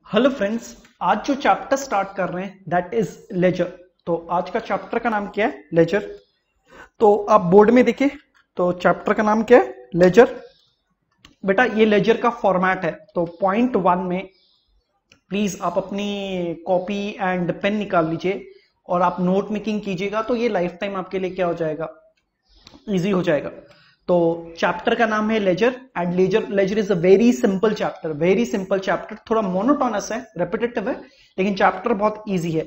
Hello friends. आज जो chapter start कर रहे हैं दैट इज लेजर। तो आज का चैप्टर का नाम क्या है? लेजर। तो आप बोर्ड में देखिए, तो चैप्टर का नाम क्या है? लेजर। बेटा ये लेजर का फॉर्मेट है। तो पॉइंट वन में प्लीज आप अपनी कॉपी एंड पेन निकाल लीजिए और आप नोट मेकिंग कीजिएगा। तो ये लाइफ टाइम आपके लिए क्या हो जाएगा? इजी हो जाएगा। तो चैप्टर का नाम है ledger and ledger ledger is a very simple chapter. Very simple chapter, थोड़ा मोनोटोनस है, रेपिटेटिव है, लेकिन चैप्टर बहुत इजी है।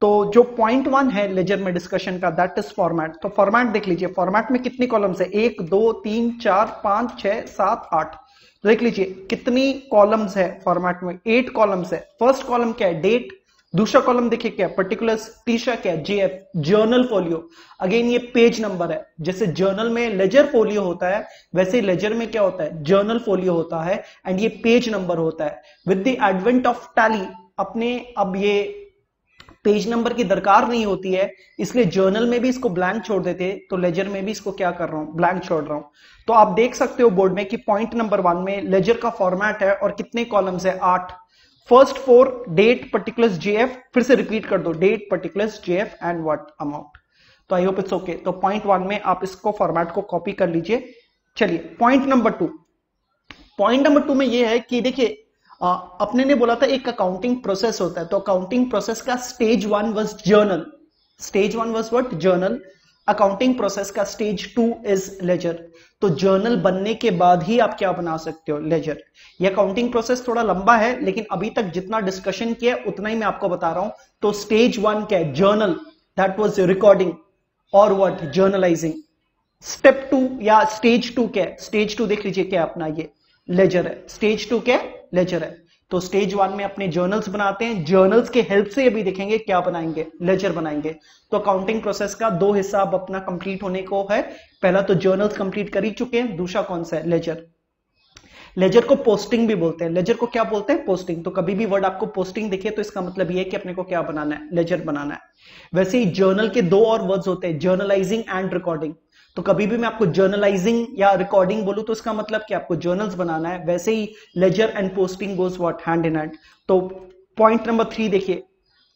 तो जो पॉइंट वन है लेजर में डिस्कशन का दैट इज फॉर्मेट। तो फॉर्मेट देख लीजिए, फॉर्मेट में कितनी कॉलम्स है? 1 2 3 4 5 6 7 8। देख लीजिए कितनी कॉलम्स है फॉर्मेट में। 8 कॉलम्स है। फर्स्ट कॉलम क्या है? डेट। दूसरा कॉलम देखिए क्या? पर्टिकुलर्स। तीसरा क्या है? JF, journal folio. अगेन ये पेज नंबर है। जैसे जर्नल में लेजर फोलियो होता है वैसे लेजर में क्या होता है? जर्नल फोलियो होता है एंड ये पेज नंबर होता है। With the advent of tally अपने अब ये पेज नंबर की दरकार नहीं होती है, इसलिए जर्नल में भी इसको ब्लैंक छोड़ देते, तो लेजर में भी इसको क्या कर रहा हूं? ब्लैंक छोड़ रहा हूं। तो आप देख सकते हो बोर्ड में कि पॉइंट नंबर वन में लेजर का फॉर्मेट है और कितने कॉलम्स है? 8। फर्स्ट 4 डेट पर्टिकुलर्स जेएफ, फिर से रिपीट कर दो, date particulars JF and what amount. तो आई होप इट्स ओके। तो पॉइंट वन में आप इसको फॉर्मेट को कॉपी कर लीजिए। चलिए point number two. Point number two में ये है कि देखिए अपने ने बोला था एक अकाउंटिंग प्रोसेस होता है। तो अकाउंटिंग प्रोसेस का stage one was journal. Stage one was what? Journal. Accounting process का स्टेज टू इज लेजर। तो जर्नल बनने के बाद ही आप क्या बना सकते हो? लेजर। ये अकाउंटिंग प्रोसेस थोड़ा लंबा है, लेकिन अभी तक जितना डिस्कशन किया उतना ही मैं आपको बता रहा हूं। तो स्टेज वन क्या है? जर्नल, दैट वाज रिकॉर्डिंग और व्हाट? जर्नलाइजिंग। स्टेप टू या स्टेज टू क्या है? स्टेज टू देख लीजिए क्या अपना ये लेजर है। स्टेज टू क्या है? लेजर है। तो स्टेज वन में अपने जर्नल्स बनाते हैं, जर्नल्स के हेल्प से अभी देखेंगे क्या बनाएंगे? लेजर बनाएंगे। तो अकाउंटिंग प्रोसेस का दो हिस्सा अब अपना कंप्लीट होने को है। पहला तो जर्नल्स कंप्लीट कर ही चुके हैं, दूसरा कौन सा है? लेजर। लेजर को पोस्टिंग भी बोलते हैं। लेजर को क्या बोलते हैं? पोस्टिंग। तो कभी भी वर्ड आपको पोस्टिंग दिखे तो इसका मतलब ये है कि अपने को क्या बनाना है? लेजर बनाना है। वैसे ही जर्नल के दो और वर्ड्स होते हैं, जर्नलाइजिंग एंड रिकॉर्डिंग। तो कभी भी मैं आपको जर्नलाइजिंग या रिकॉर्डिंग बोलूं तो इसका मतलब कि आपको जर्नल्स बनाना है। वैसे ही ledger and posting goes what? Hand in hand. तो पॉइंट नंबर 3 देखिए,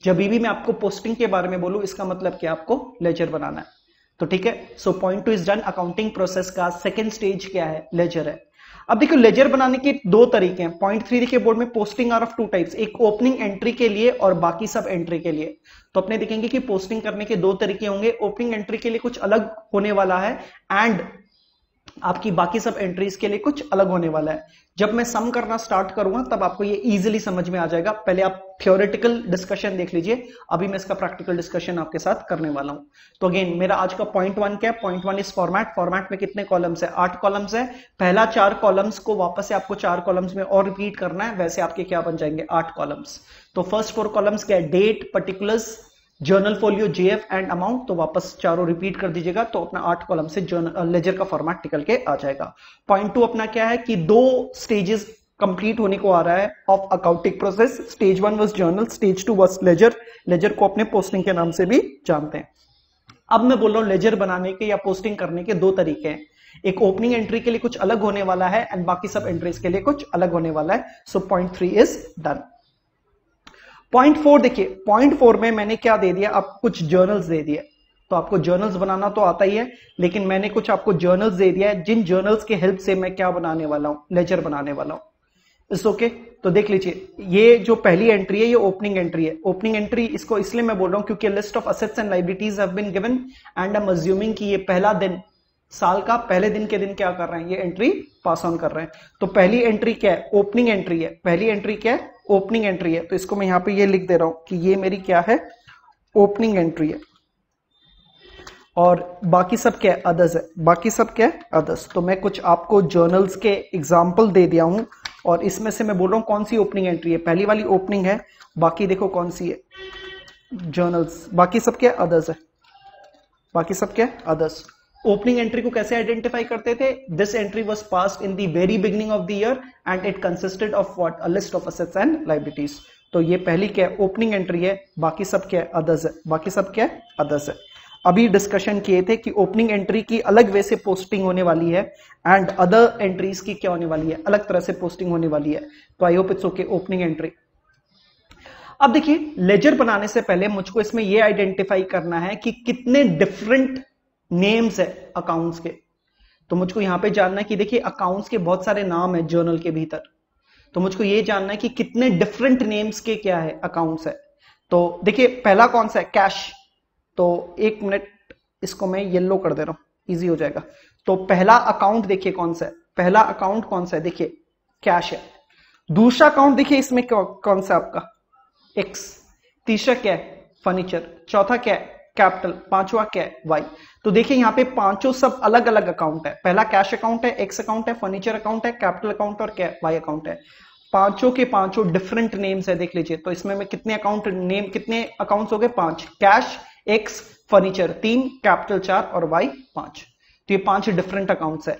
जब भी मैं आपको पोस्टिंग के बारे में बोलूं इसका मतलब क्या? आपको लेजर बनाना है। तो ठीक है। So point two is done. Accounting process का सेकंड स्टेज क्या है? लेजर है। अब देखो लेजर बनाने के दो तरीके हैं। पॉइंट 3 देखिए बोर्ड में, posting are of two types, एक ओपनिंग एंट्री के लिए और बाकी सब एंट्री के लिए। तो अपने देखेंगे कि पोस्टिंग करने के दो तरीके होंगे। ओपनिंग एंट्री के लिए कुछ अलग होने वाला है एंड आपकी बाकी सब एंट्रीज के लिए कुछ अलग होने वाला है। जब मैं सम करना स्टार्ट करूंगा तब आपको ये इजीली समझ में आ जाएगा। पहले आप थ्योरेटिकल डिस्कशन देख लीजिए, अभी मैं इसका प्रैक्टिकल डिस्कशन आपके साथ करने वाला हूं। तो अगेन मेरा आज का पॉइंट वन क्या है? Point one is format. Format में कितने कॉलम्स है? 8 कॉलम्स है। पहला 4 कॉलम्स को वापस से आपको 4 कॉलम्स में और रिपीट करना है, वैसे आपके क्या बन जाएंगे? 8 कॉलम्स। तो फर्स्ट 4 कॉलम्स क्या है? Date, particulars, journal folio, JF and amount. तो वापस चारों रिपीट कर दीजिएगा तो अपना 8 कॉलम से जर्नल लेजर का फॉर्मेट निकल के आ जाएगा। पॉइंट टू अपना क्या है कि दो स्टेजेस कंप्लीट होने को आ रहा है of accounting process. Stage one was journal, stage two was ledger. Ledger को अपने पोस्टिंग के नाम से भी जानते हैं। अब मैं बोल रहा हूं लेजर बनाने के या पोस्टिंग करने के दो तरीके हैं। एक ओपनिंग एंट्री के लिए कुछ अलग होने वाला है एंड बाकी सब एंट्रीज के लिए कुछ अलग होने वाला है। So point 3 is done. Point 4 देखिए, पॉइंट 4 में मैंने क्या दे दिया? आप कुछ जर्नल्स दे दिए। तो आपको जर्नल्स बनाना तो आता ही है, लेकिन मैंने कुछ आपको जर्नल्स दे दिया है जिन जर्नल्स के हेल्प से मैं क्या बनाने वाला हूं? लेजर बनाने वाला हूं। It's okay. तो देख लीजिए ये जो पहली एंट्री है ये ओपनिंग एंट्री है। ओपनिंग एंट्री इसको इसलिए मैं बोल रहा हूं क्योंकि list of assets and liabilities have been given and I am assuming कि ये पहला दिन, साल का पहले दिन के दिन क्या कर रहे हैं? ये एंट्री पास ऑन कर रहे हैं। तो पहली एंट्री क्या है? ओपनिंग एंट्री है। पहली एंट्री क्या है? ओपनिंग एंट्री है। तो इसको मैं यहां पे ये लिख दे रहा हूं कि ये मेरी क्या है? ओपनिंग एंट्री है। और बाकी सब क्या है? अदर्स है। बाकी सब क्या है? अदर्स। तो मैं कुछ आपको जर्नल्स के एग्जाम्पल दे दिया हूं और इसमें से मैं बोल रहा हूं कौन सी ओपनिंग एंट्री है। पहली वाली ओपनिंग है, बाकी देखो कौन सी है? जर्नल्स। बाकी सब क्या है? अदर्स है। बाकी सब क्या है? अदर्स। ओपनिंग एंट्री को कैसे आइडेंटिफाई करते थे? This entry was passed in the very beginning of the year and it consisted of what? A list of assets and liabilities. तो ये पहली क्या है? ओपनिंग एंट्री है। बाकी सब क्या है? अदर्स है। बाकी सब क्या है? अदर्स है। अभी डिस्कशन किए थे कि ओपनिंग एंट्री की अलग वे से पोस्टिंग होने वाली है एंड अदर एंट्रीज की क्या होने वाली है? अलग तरह से पोस्टिंग होने वाली है। तो I hope it's okay. Opening entry अब देखिए लेजर बनाने से पहले मुझको इसमें यह आइडेंटिफाई करना है कि कितने डिफरेंट नेम्स है अकाउंट्स के। तो मुझको यहां पे जानना है कि देखिए अकाउंट्स के बहुत सारे नाम है जर्नल के भीतर, तो मुझको ये जानना है कि कितने डिफरेंट नेम्स के क्या है अकाउंट्स है। तो देखिए पहला कौन सा है, कैश। तो एक मिनट इसको मैं येलो कर दे रहा हूं, इजी हो जाएगा। तो पहला अकाउंट देखिए कौन सा है, पहला अकाउंट कौन सा है, देखिए कैश है। दूसरा अकाउंट देखिए इसमें कौन सा आपका, एक्स। तीसरा क्या है, फर्नीचर। चौथा क्या है, कैपिटल। पांचवा क्या है, वाई। तो देखिए यहां पे पांचों सब अलग अलग अकाउंट है। पहला कैश अकाउंट है, एक्स अकाउंट है, फर्नीचर अकाउंट है, कैपिटल अकाउंट और क्या है, वाई अकाउंट है। पांचों के पांचों डिफरेंट नेम्स है, देख लीजिए। तो इसमें मैं कितने अकाउंट नेम, कितने अकाउंट्स हो गए, 5। कैश, एक्स, फर्नीचर 3, कैपिटल 4 और वाई 5। तो ये 5 डिफरेंट अकाउंट्स है।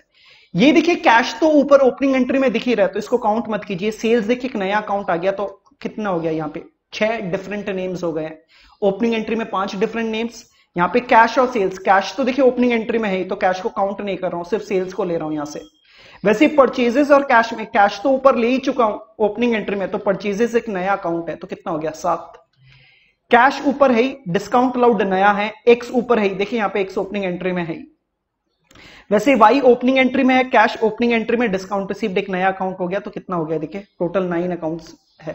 ये देखिए कैश तो ऊपर ओपनिंग एंट्री में दिख ही रहा है, तो इसको काउंट मत कीजिए। सेल्स देखिए एक नया अकाउंट आ गया, तो कितना हो गया, यहाँ पे 6 डिफरेंट नेम्स हो गए। ओपनिंग एंट्री में 5 डिफरेंट नेम्स। यहाँ पे कैश और सेल्स, कैश तो देखिए ओपनिंग एंट्री में है, तो कैश को काउंट नहीं कर रहा हूं, सिर्फ सेल्स को ले रहा हूं यहां से। वैसे परचेजेस और कैश में, कैश तो ऊपर ले ही चुका हूं ओपनिंग एंट्री में, तो परचेजेस एक नया अकाउंट है, तो कितना हो गया, 7। कैश ऊपर है, डिस्काउंट अलाउड नया है, एक्स ऊपर है, देखिए यहाँ पे एक्स ओपनिंग एंट्री में है। वैसे वाई ओपनिंग एंट्री में है, कैश ओपनिंग एंट्री में, डिस्काउंट रिसीव्ड एक नया अकाउंट हो गया, तो कितना हो गया, देखिए टोटल 9 अकाउंट्स है।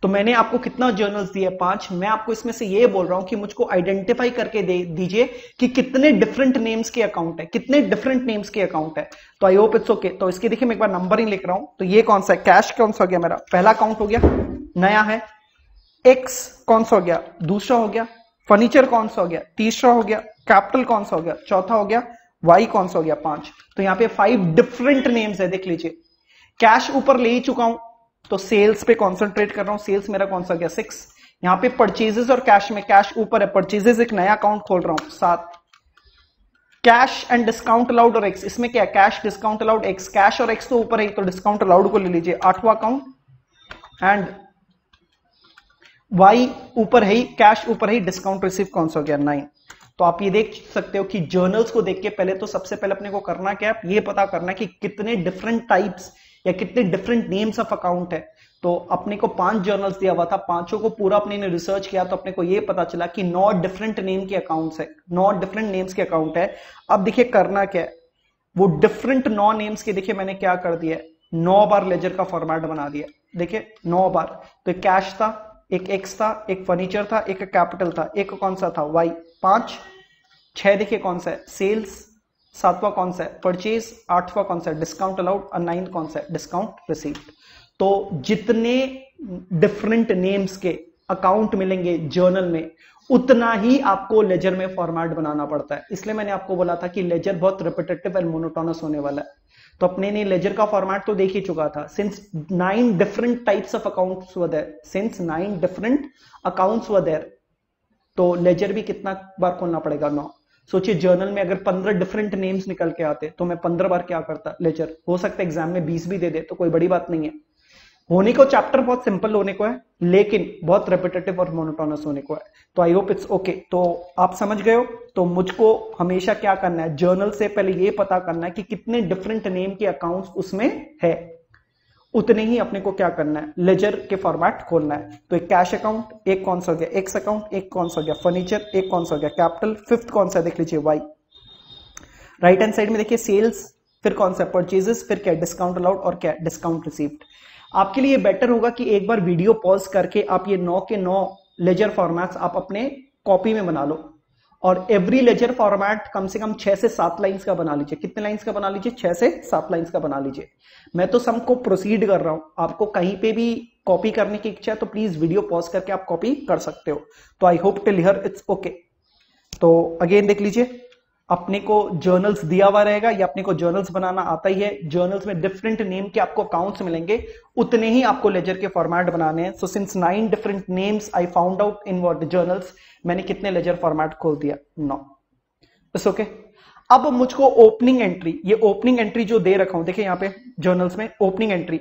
तो मैंने आपको कितना जर्नल्स दिए, 5। मैं आपको इसमें से ये बोल रहा हूं कि मुझको आइडेंटिफाई करके दे दीजिए कि कितने डिफरेंट नेम्स के अकाउंट है, कितने डिफरेंट नेम्स के अकाउंट है। तो आई होप इट्स ओके। तो इसके देखिए मैं एक बार नंबरिंग लिख रहा हूं। तो ये कौन सा है, कैश कौन सा हो गया मेरा, पहला अकाउंट हो गया, नया है। एक्स कौन सा हो गया, दूसरा हो गया। फर्नीचर कौन सा हो गया, तीसरा हो गया। कैपिटल कौन सा हो गया, चौथा हो गया। वाई कौन सा हो गया, 5। तो यहाँ पे 5 डिफरेंट नेम्स है, देख लीजिए। कैश ऊपर ले ही चुका हूं, तो सेल्स पे कॉन्सेंट्रेट कर रहा हूं। सेल्स मेरा कौन सा गया, 6। यहां पे परचेजेस और कैश में, कैश ऊपर है, परचेजेस एक नया अकाउंट खोल रहा हूं, 7। कैश एंड डिस्काउंट अलाउड और एक्स, इसमें क्या है, cash discount allowed x. Cash और एक्स तो ऊपर है, तो डिस्काउंट अलाउड को ले लीजिए, 8वां अकाउंट। एंड वाई ऊपर है, कैश ऊपर है, डिस्काउंट रिसीव कौन सा हो गया, 9। तो आप ये देख सकते हो कि जर्नल्स को देख के पहले तो सबसे पहले अपने को करना क्या है, ये पता करना है कि कितने डिफरेंट टाइप्स या कितने डिफरेंट नेम्स ऑफ अकाउंट है। तो अपने को 5 जर्नल्स दिया हुआ था, पांचों को पूरा अपने ने रिसर्च किया, तो अपने को ये पता चला कि 9 डिफरेंट नेम के अकाउंट्स है, 9 डिफरेंट नेम्स के अकाउंट है। अब देखिए करना क्या है, वो डिफरेंट 9 नेम्स के देखिए मैंने क्या कर दिया है, 9 बार लेजर का फॉर्मेट बना दिया। देखिए 9 बार। तो एक कैश था, एक एक्स था, एक फर्नीचर था, एक कैपिटल था, एक कौन सा था, वाई। 5। 6 देखिए कौन सा है, सेल्स। 7वां कौन सा है, परचेज। 8वां कौन सा है, डिस्काउंट अलाउड। और 9 कौन सा है, डिस्काउंट रिसीव्ड। तो जितने डिफरेंट नेम्स के अकाउंट मिलेंगे जर्नल में, उतना ही आपको लेजर में फॉर्मेट बनाना पड़ता है। इसलिए मैंने आपको बोला था कि लेजर बहुत रिपीटेटिव एंड मोनोटोनस होने वाला है। तो अपने ने लेजर का फॉर्मेट तो देख ही चुका था। Since 9 different types of accounts were there, since 9 different accounts were there, तो लेजर भी कितना बार खोलना पड़ेगा, 9। सोचिए जर्नल में अगर 15 डिफरेंट नेम्स निकल के आते तो मैं 15 बार क्या करता लेजर। हो सकता है एग्जाम में 20 भी दे दे, तो कोई बड़ी बात नहीं है। होने को चैप्टर बहुत सिंपल होने को है, लेकिन बहुत रिपीटेटिव और मोनोटोनस होने को है। तो आई होप इट्स ओके। तो आप समझ गए हो। तो मुझको हमेशा क्या करना है, जर्नल से पहले ये पता करना है कि कितने डिफरेंट नेम के अकाउंट्स उसमें है, उतने ही अपने को क्या करना है, लेजर के फॉर्मेट खोलना है। तो एक कैश अकाउंट, एक कौन सा हो गया एक्स अकाउंट, एक कौन सा हो गया फर्नीचर, एक कौन सा हो गया कैपिटल, 5th कौन सा देख लीजिए, वाई। राइट हैंड साइड में देखिए सेल्स, फिर कौन सा परचेजेस, फिर क्या डिस्काउंट अलाउड और क्या डिस्काउंट रिसीव्ड। आपके लिए बेटर होगा कि एक बार वीडियो पॉज करके आप ये 9 के 9 लेजर फॉर्मेट्स आप अपने कॉपी में बना लो, और एवरी लेजर फॉर्मेट कम से कम 6 से 7 लाइंस का बना लीजिए। कितने लाइंस का बना लीजिए, 6 से 7 लाइंस का बना लीजिए। मैं तो सबको प्रोसीड कर रहा हूं, आपको कहीं पे भी कॉपी करने की इच्छा है तो प्लीज वीडियो पॉज करके आप कॉपी कर सकते हो। तो I hope till here it's okay. तो अगेन देख लीजिए, अपने को जर्नल्स दिया हुआ रहेगा, या अपने को जर्नल्स बनाना आता ही है। जर्नल्स में डिफरेंट नेम के आपको अकाउंट्स मिलेंगे, उतने ही आपको लेजर के फॉर्मेट बनाने हैं। So since 9 different names I found out in what journals, मैंने कितने लेजर फॉर्मेट खोल दिया, 9। It's okay. अब मुझको ओपनिंग एंट्री, ये ओपनिंग एंट्री जो दे रखा हूं, देखिए यहां पे जर्नल्स में ओपनिंग एंट्री,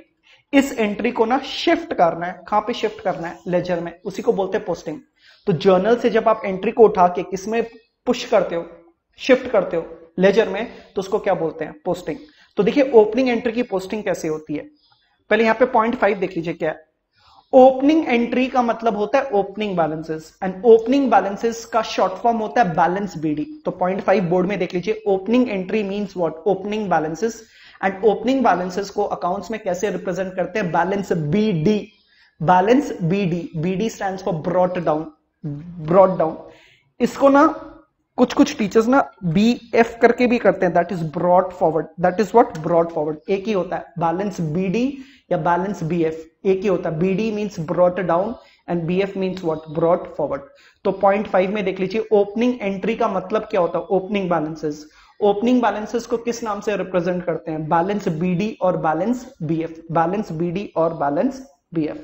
इस एंट्री को ना शिफ्ट करना है। कहां पे शिफ्ट करना है, लेजर में, उसी को बोलते हैं पोस्टिंग। तो जर्नल से जब आप एंट्री को उठा के किसमें पुश करते हो, शिफ्ट करते हो लेजर में, तो उसको क्या बोलते हैं, पोस्टिंग। तो देखिए ओपनिंग एंट्री की पोस्टिंग कैसे होती है, पहले यहां पे 0.5 देख लीजिए क्या है। ओपनिंग एंट्री का मतलब होता है opening balances, and opening balances का शॉर्ट फॉर्म होता है बैलेंस बीडी। तो 0.5 बोर्ड में देख लीजिए, opening entry means what, opening balances. And opening balances को अकाउंट्स में कैसे रिप्रेजेंट करते हैं, balance BD. Balance BD, BD stands for brought down, brought down. इसको ना कुछ कुछ टीचर्स ना बी एफ करके भी करते हैं, that is brought forward, that is what, brought forward. एक ही होता है बैलेंस बीडी या बैलेंस बीएफ, एक ही होता है। BD means brought down and BF means what, brought forward. तो 0.5 में देख लीजिए, ओपनिंग एंट्री का मतलब क्या होता है, ओपनिंग बैलेंसेस। ओपनिंग बैलेंसेस को किस नाम से रिप्रेजेंट करते हैं, बैलेंस बीडी और बैलेंस बीएफ, बैलेंस बीडी और बैलेंस बीएफ।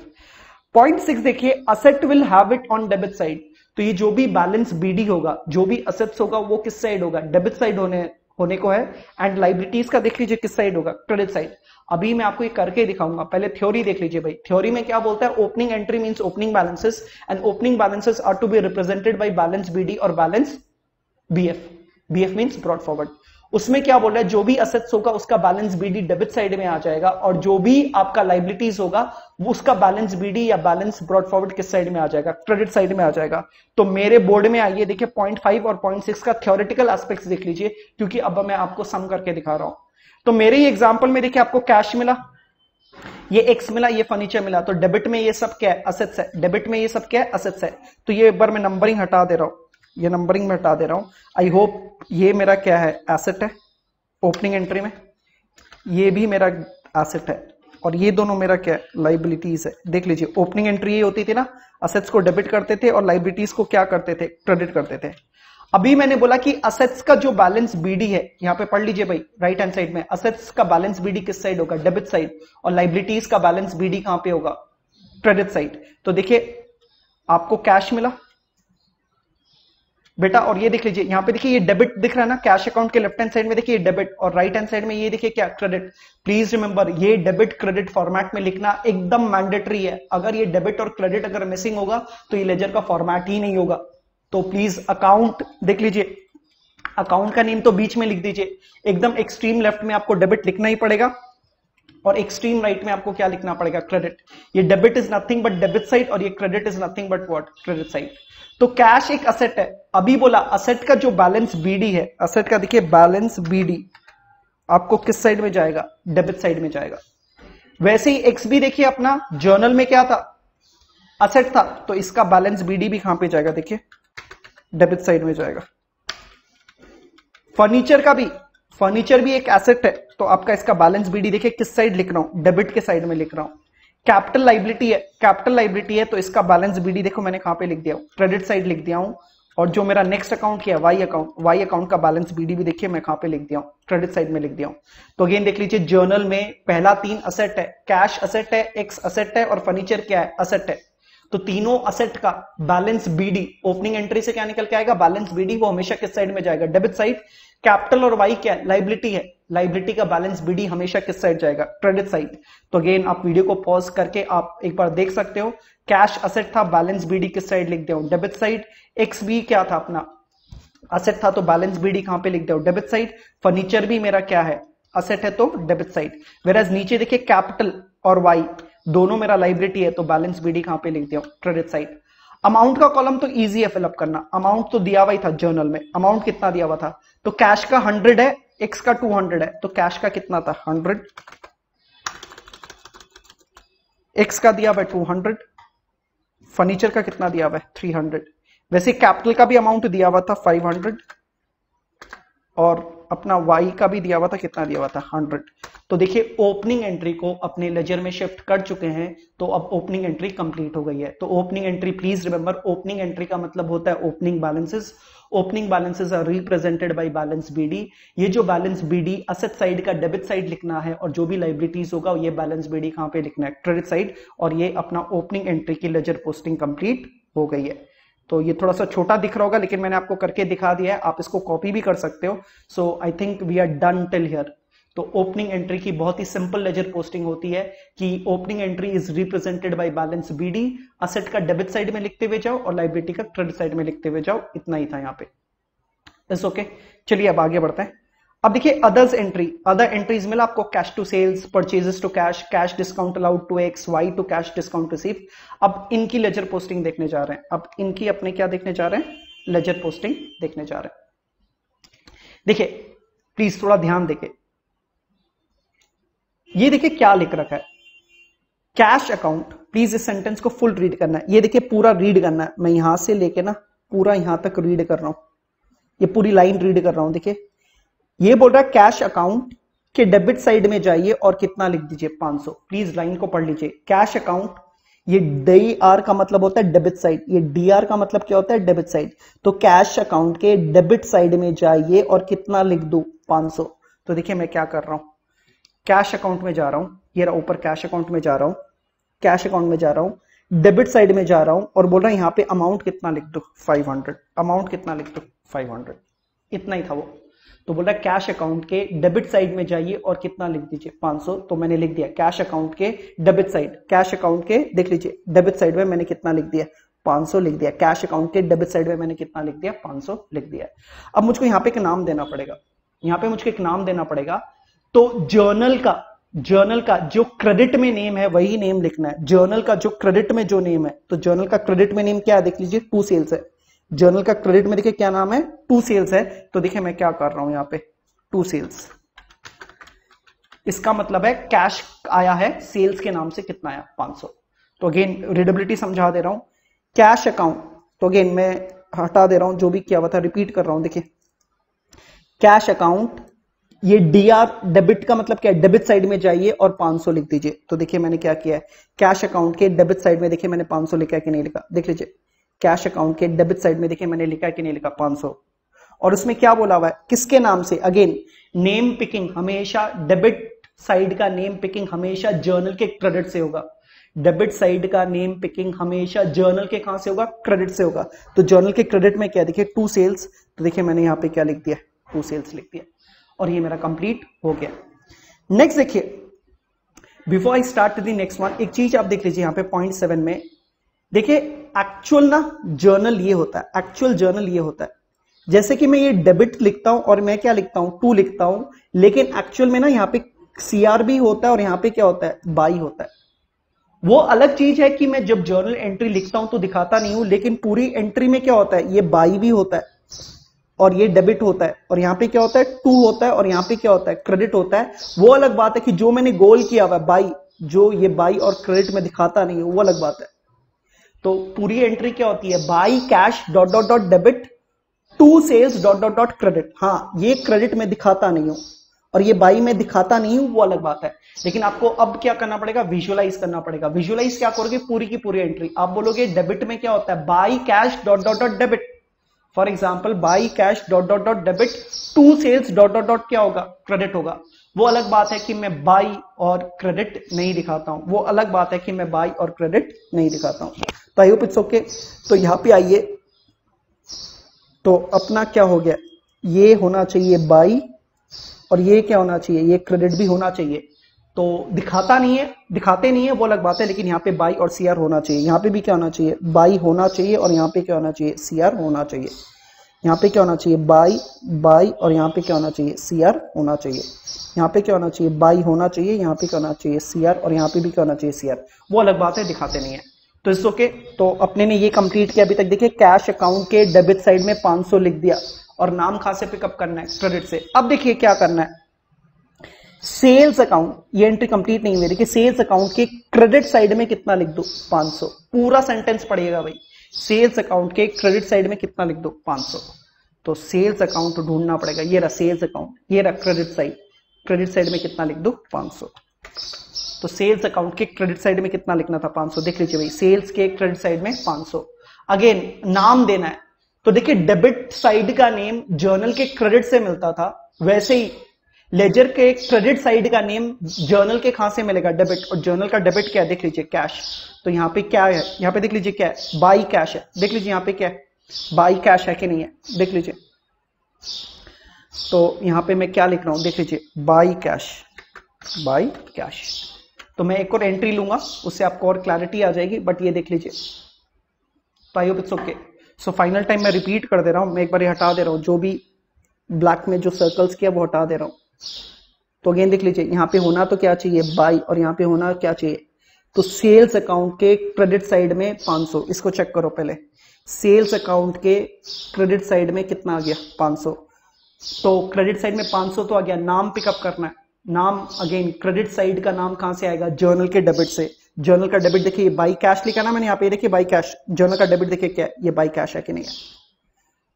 0.6 देखिए, asset will have it on debit side. तो ये जो भी बैलेंस बीडी होगा, जो भी असेट्स होगा, वो किस साइड होगा, डेबिट साइड होने को है। एंड लाइबिलिटीज का देख लीजिए किस साइड होगा, क्रेडिट साइड। अभी मैं आपको ये करके दिखाऊंगा, पहले थ्योरी देख लीजिए भाई। थ्योरी में क्या बोलता है, opening entry means opening balances, and opening balances are to be represented by balance BD और balance BF. BF means brought forward. उसमें क्या बोल रहा है, जो भी असेट्स होगा उसका बैलेंस बीडी डेबिट साइड में आ जाएगा, और जो भी आपका लाइबिलिटीज होगा वो उसका बैलेंस बीडी या बैलेंस ब्रॉड फॉरवर्ड किस साइड में आ जाएगा, क्रेडिट साइड में आ जाएगा। तो मेरे बोर्ड में आइए देखिए 0.5 और 0.6 का थ्योरेटिकल एस्पेक्ट्स देख लीजिए, क्योंकि अब मैं आपको सम करके दिखा रहा हूं। तो मेरे ही एग्जाम्पल में देखिए, आपको कैश मिला, ये एक्स मिला, ये फर्नीचर मिला। तो डेबिट में ये सब क्या है, असेट्स है। डेबिट में ये सब क्या है, असेट्स है। तो ये एक बार मैं नंबरिंग हटा दे रहा हूं, ये नंबरिंग में हटा दे रहा हूं। आई होप ये मेरा क्या है, एसेट है ओपनिंग एंट्री में, ये भी मेरा एसेट है, और ये दोनों मेरा क्या है, लाइबिलिटीज है। देख लीजिए, ओपनिंग एंट्री ये होती थी ना, असेट्स को डेबिट करते थे और लाइबिलिटीज को क्या करते थे, क्रेडिट करते थे। अभी मैंने बोला कि असेट्स का जो बैलेंस बीडी है, यहां पे पढ़ लीजिए भाई, राइट हैंड साइड में असेट्स का बैलेंस बीडी किस साइड होगा, डेबिट साइड, और लाइबिलिटीज का बैलेंस बीडी कहां पे होगा, क्रेडिट साइड। तो देखिए आपको कैश मिला बेटा, और ये देख लीजिए यहां पे देखिए, ये डेबिट दिख रहा है ना, कैश अकाउंट के लेफ्ट हैंड साइड में देखिए डेबिट, और राइट हैंड साइड में ये देखिए क्या, क्रेडिट। प्लीज रिमेंबर, ये डेबिट क्रेडिट फॉर्मेट में लिखना एकदम मैंडेटरी है। अगर ये डेबिट और क्रेडिट अगर मिसिंग होगा तो ये लेजर का फॉर्मेट ही नहीं होगा। तो प्लीज अकाउंट देख लीजिए, अकाउंट का नेम तो बीच में लिख दीजिए, एकदम एक्सट्रीम लेफ्ट में आपको डेबिट लिखना ही पड़ेगा, और एक्सट्रीम राइट में आपको क्या लिखना पड़ेगा, क्रेडिट। ये debit is nothing but debit side, और ये credit is nothing but what, credit side. तो कैश एक असेट है। अभी बोला असेट का जो बैलेंस बीडी है, असेट का देखिए बैलेंस बीडी आपको किस साइड में जाएगा, डेबिट साइड में जाएगा। वैसे ही एक्स भी देखिए, अपना जर्नल में क्या था, असेट था, तो इसका बैलेंस बीडी भी कहां पे जाएगा, देखिए डेबिट साइड में जाएगा। फर्नीचर भी एक एसेट है, तो आपका इसका बैलेंस बीडी देखिए किस साइड लिख रहा हूं, डेबिट के साइड में लिख रहा हूं। कैपिटल लाइबिलिटी है, तो इसका बैलेंस बीडी देखो मैंने कहां पे लिख दिया हूं, क्रेडिट साइड लिख दिया हूं। और जो मेरा नेक्स्ट अकाउंट किया वाई अकाउंट का बैलेंस बीडी भी देखिए मैं कहां पे लिख दिया हूं, क्रेडिट साइड में लिख दिया हूं। तो अगेन देख लीजिए, जर्नल में पहला 3 असेट है, कैश असेट है, एक्स असेट है, और फर्नीचर क्या है, असेट है। तो तीनों असेट का बैलेंस बीडी ओपनिंग एंट्री से क्या निकल के आएगा, बैलेंस बीडी, वो हमेशा किस साइड में जाएगा, डेबिट साइड। कैपिटल और वाई क्या है, लाइबिलिटी है, लाइबिलिटी का बैलेंस बीडी हमेशा किस साइड जाएगा, क्रेडिट साइड। तो अगेन आप वीडियो को पॉज करके आप एक बार देख सकते हो, कैश असेट था, बैलेंस बीडी किस साइड लिख दिया, डेबिट साइड। एक्स भी क्या था, अपना असेट था, तो बैलेंस बीडी कहां पे लिख दिया, डेबिट साइड। फर्नीचर भी मेरा क्या है, असेट है, तो डेबिट साइड। वेराज नीचे देखिए कैपिटल और वाई दोनों मेरा लाइबिलिटी है, तो बैलेंस बीडी कहां पे लिख दिया, क्रेडिट साइड। अमाउंट का कॉलम तो इजी है फिलअप करना, अमाउंट तो दिया हुआ ही था जर्नल में। अमाउंट कितना दिया हुआ था, तो कैश का 100 है, एक्स का 200 है, तो कैश का कितना था 100, एक्स का दिया हुआ 200, फर्नीचर का कितना दिया हुआ है 300। वैसे कैपिटल का भी अमाउंट दिया हुआ था 500, और अपना वाई का भी दिया हुआ था, कितना दिया हुआ था 100। तो देखिए ओपनिंग एंट्री को अपने लेजर में शिफ्ट कर चुके हैं, तो अब ओपनिंग एंट्री कंप्लीट हो गई है। तो opening entry, please remember, opening entry का मतलब होता है opening balances. Opening balances are represented by balance BD. ये जो बैलेंस बीडी असेट साइड का डेबिट साइड लिखना है, और जो भी लाइबिलिटीज होगा ये बैलेंस बीडी कहां पे लिखना है, क्रेडिट साइड। और ये अपना ओपनिंग एंट्री की लेजर पोस्टिंग कंप्लीट हो गई है। तो ये थोड़ा सा छोटा दिख रहा होगा, लेकिन मैंने आपको करके दिखा दिया है, आप इसको कॉपी भी कर सकते हो। So I think we are done till here. तो ओपनिंग एंट्री की बहुत ही सिंपल लेजर पोस्टिंग होती है कि opening entry is represented by balance BD. Asset का डेबिट साइड में लिखते हुए जाओ और लाइबिलिटी का क्रेडिट साइड में लिखते हुए जाओ, इतना ही था यहाँ पे। It's okay. चलिए अब आगे बढ़ते हैं। अब देखिए अदर्स एंट्री, अदर एंट्रीज में आपको cash to sales, purchases to cash, cash discount allowed to X, Y to cash discount receive. अब इनकी लेजर पोस्टिंग देखने जा रहे हैं। अब इनकी अपने क्या देखने जा रहे हैं, लेजर पोस्टिंग देखने जा रहे हैं। देखिए प्लीज थोड़ा ध्यान देखिए, ये देखिए क्या लिख रखा है, कैश अकाउंट। प्लीज इस सेंटेंस को फुल रीड करना है, ये देखिए पूरा रीड करना है। मैं यहां से लेके ना पूरा यहां तक रीड कर रहा हूं, ये पूरी लाइन रीड कर रहा हूं। देखिए ये बोल रहा है कैश अकाउंट के डेबिट साइड में जाइए और कितना लिख दीजिए, 500। प्लीज लाइन को पढ़ लीजिए। कैश अकाउंट, ये डी आर का मतलब होता है डेबिट साइड, ये डी आर का मतलब क्या होता है, डेबिट साइड। तो कैश अकाउंट के डेबिट साइड में जाइए और कितना लिख दू, 500। तो देखिए मैं क्या कर रहा हूं, कैश अकाउंट में जा रहा हूं, ये रहा ऊपर कैश अकाउंट में जा रहा हूं, कैश अकाउंट में जा रहा हूं, डेबिट साइड में जा रहा हूं और बोल रहा है यहां पे अमाउंट कितना लिख दो, 500। अमाउंट कितना लिख दो, 500। इतना ही था वो। तो बोल रहा है कैश अकाउंट के डेबिट साइड में जाइए और कितना लिख दीजिए, 500। तो मैंने लिख दिया कैश अकाउंट के डेबिट साइड, कैश अकाउंट के देख लीजिए डेबिट साइड में मैंने कितना लिख दिया, 500 लिख दिया। कैश अकाउंट के डेबिट साइड में मैंने कितना लिख दिया, 500 लिख दिया। अब मुझको यहां पे एक नाम देना पड़ेगा, यहां पे मुझको एक नाम देना पड़ेगा। तो जर्नल का जो क्रेडिट में नेम है वही नेम लिखना है। जर्नल का जो क्रेडिट में जो नेम है, तो जर्नल का क्रेडिट में नेम क्या है, देख लीजिए टू सेल्स है। जर्नल का क्रेडिट में देखिए क्या नाम है, टू सेल्स है। तो देखिए मैं क्या कर रहा हूं यहां पे, टू सेल्स। इसका मतलब है कैश आया है, सेल्स के नाम से कितना आया, 500। तो अगेन रीडेबिलिटी समझा दे रहा हूं। कैश अकाउंट, तो अगेन मैं हटा दे रहा हूं जो भी किया हुआ था, रिपीट कर रहा हूं। देखिए कैश अकाउंट, ये डीआर डेबिट का मतलब क्या है, डेबिट साइड में जाइए और 500 लिख दीजिए। तो देखिए मैंने क्या किया है, कैश अकाउंट के डेबिट साइड में देखिए मैंने 500 लिखा है कि नहीं लिखा, देख लीजिए। कैश अकाउंट के डेबिट साइड में देखिए मैंने लिखा है कि नहीं लिखा, 500। और उसमें क्या बोला हुआ है, किसके नाम से, अगेन नेम पिकिंग हमेशा डेबिट साइड का नेम पिकिंग हमेशा जर्नल के क्रेडिट से होगा। डेबिट साइड का नेम पिकिंग हमेशा जर्नल के कहां से होगा, क्रेडिट से होगा। तो जर्नल के क्रेडिट में क्या देखिए, टू सेल्स। तो देखिए मैंने यहां पे क्या लिख दिया, टू सेल्स लिख दिया और ये मेरा कंप्लीट हो गया। नेक्स्ट देखिए, before I start the next one, एक चीज आप देख लीजिए यहां पे पॉइंट 7 में। देखिए एक्चुअल ना जर्नल ये होता है, एक्चुअल जर्नल ये होता है। जैसे कि मैं ये डेबिट लिखता हूं और मैं क्या लिखता हूं, टू लिखता हूं, लेकिन एक्चुअल में ना यहाँ पे सीआर भी होता है और यहाँ पे क्या होता है, बाई होता है। वो अलग चीज है कि मैं जब जर्नल एंट्री लिखता हूं तो दिखाता नहीं हूं, लेकिन पूरी एंट्री में क्या होता है, ये बाई भी होता है और ये डेबिट होता है, और यहाँ पे क्या होता है, टू होता है, और यहाँ पे क्या होता है, क्रेडिट होता है। वो अलग बात है कि जो मैंने गोल किया हुआ बाई, जो ये बाई और क्रेडिट में दिखाता नहीं है, वो अलग बात है। तो पूरी एंट्री क्या होती है, by cash dot dot dot debit to sales dot dot dot credit. हाँ ये क्रेडिट में दिखाता नहीं हूं और ये बाई में दिखाता नहीं हूं, वो अलग बात है। लेकिन आपको अब क्या करना पड़ेगा, विजुअलाइज करना पड़ेगा। विजुअलाइज क्या करोगे, पूरी की पूरी एंट्री। आप बोलोगे डेबिट में क्या होता है, by cash dot dot dot debit, for example by cash dot dot dot debit to sales dot dot dot क्या होगा, क्रेडिट होगा। वो अलग बात है कि मैं बाई और क्रेडिट नहीं दिखाता हूं, वो अलग बात है कि मैं बाई और क्रेडिट नहीं दिखाता हूं। तो आई होप इट्स ओके। तो यहां पे आइए, तो अपना क्या हो गया, ये होना चाहिए बाई और ये क्या होना चाहिए, ये क्रेडिट भी होना चाहिए। तो दिखाता नहीं है, दिखाते नहीं है वो अलग बात है, लेकिन यहाँ पे बाई और सीआर होना चाहिए। यहाँ पे भी क्या होना चाहिए, बाई होना चाहिए और यहाँ पे क्या होना चाहिए, सीआर होना चाहिए। यहाँ पे क्या होना चाहिए, बाई बाई और यहाँ पे क्या होना चाहिए, सीआर होना चाहिए। यहाँ पे क्या होना चाहिए, बाई होना चाहिए, यहाँ पे क्या होना चाहिए, सीआर, और यहाँ पे भी क्या होना चाहिए, सीआर। वो अलग बात है, दिखाते नहीं है। तो इस ओके। तो अपने ने ये कंप्लीट किया अभी तक। देखिए कैश अकाउंट के डेबिट साइड में 500 लिख दिया और नाम कहां से पिकअप करना है, क्रेडिट से। अब देखिए क्या करना है, सेल्स अकाउंट, ये एंट्री कंप्लीट नहीं हुई। देखिए सेल्स अकाउंट के क्रेडिट साइड में कितना लिख दो, 500। पूरा सेंटेंस पढ़िएगा भाई, सेल्स अकाउंट के क्रेडिट साइड में कितना लिख दो, 500। तो सेल्स अकाउंट ढूंढना पड़ेगा, ये रहा सेल्स अकाउंट, ये रहा क्रेडिट साइड। क्रेडिट साइड में कितना लिख दो, 500। तो सेल्स अकाउंट के क्रेडिट साइड में कितना लिखना था, 500। देख लीजिए भाई, सेल्स के क्रेडिट साइड में 500। अगेन नाम देना है। तो देखिए डेबिट साइड का नेम जर्नल के क्रेडिट से मिलता था, वैसे ही लेजर के क्रेडिट साइड का नेम जर्नल के कहां से मिलेगा, डेबिट। और जर्नल का डेबिट क्या है, देख लीजिए कैश। तो यहाँ पे क्या है, यहाँ पे देख लीजिए क्या है, बाई कैश है। देख लीजिए यहाँ पे क्या है, बाई कैश है कि नहीं है, देख लीजिए। तो यहाँ पे मैं क्या लिख रहा हूं, देख लीजिए, बाई कैश, बाई कैश। तो मैं एक और एंट्री लूंगा, उससे आपको और क्लैरिटी आ जाएगी, बट ये देख लीजिए। तो I hope it's okay. So final time मैं रिपीट कर दे रहा हूं, मैं एक बार ये हटा दे रहा हूं, जो भी ब्लैक में जो सर्कल्स किया वो हटा दे रहा हूं। तो अगेन देख लीजिए, यहाँ पे होना तो क्या चाहिए बाई, और यहाँ पे होना क्या चाहिए, तो सेल्स अकाउंट के क्रेडिट साइड में 500। इसको चेक करो पहले, सेल्स अकाउंट के क्रेडिट साइड में कितना आ गया 500। तो क्रेडिट साइड में 500 तो आ गया, नाम पिकअप करना है। नाम अगेन क्रेडिट साइड का नाम कहां से आएगा, जर्नल के डेबिट से। जर्नल का डेबिट देखिए बाई कैश लिखा ना मैंने यहाँ पे, देखिए बाई कैश। जर्नल का डेबिट देखिए क्या है, ये बाई कैश है कि नहीं है।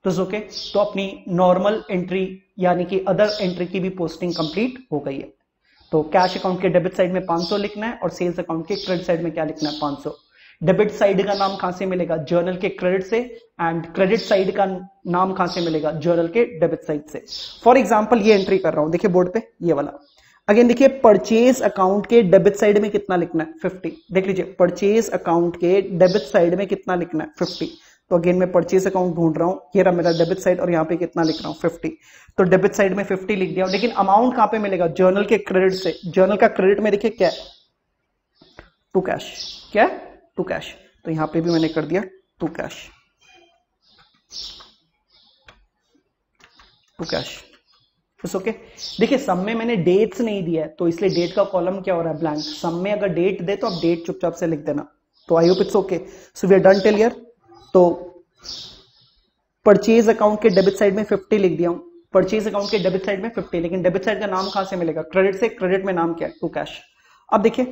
तो ओके, तो अपनी नॉर्मल एंट्री यानी कि अदर एंट्री की भी पोस्टिंग कंप्लीट हो गई है। तो कैश अकाउंट के डेबिट साइड में 500 लिखना है और सेल्स अकाउंट के क्रेडिट साइड में क्या लिखना है 500। डेबिट साइड का नाम कहां से मिलेगा, जर्नल के क्रेडिट से, एंड क्रेडिट साइड का नाम कहां से मिलेगा, जर्नल के डेबिट साइड से। फॉर एग्जांपल ये एंट्री कर रहा हूं, देखिए बोर्ड पे ये वाला। अगेन देखिए परचेज अकाउंट के डेबिट साइड में कितना लिखना है 50। देख लीजिए परचेज अकाउंट के डेबिट साइड में कितना लिखना है 50। तो अगेन मैं परचेज अकाउंट ढूंढ रहा हूं, ये रहा मेरा डेबिट साइड, और यहाँ पे कितना लिख रहा हूं 50। तो डेबिट साइड में 50 लिख दिया, लेकिन अमाउंट कहां पे मिलेगा, जर्नल के क्रेडिट से। जर्नल का क्रेडिट में देखिए क्या है, टू कैश। क्या है, टू कैश। तो यहां पे भी मैंने कर दिया टू कैश, टू कैश। बस ओके। देखिए सम में मैंने डेट्स नहीं दिया है, तो इसलिए डेट का कॉलम क्या हो रहा है, ब्लैंक। सम में अगर डेट दे तो आप डेट चुपचाप से लिख देना। तो I hope it's okay. So we are done till here. तो परचेज अकाउंट के डेबिट साइड में 50 लिख दिया हूं, परचेज अकाउंट के डेबिट साइड में 50, लेकिन डेबिट साइड का नाम कहां से मिलेगा, क्रेडिट से। क्रेडिट में नाम क्या है, टू कैश। अब देखिए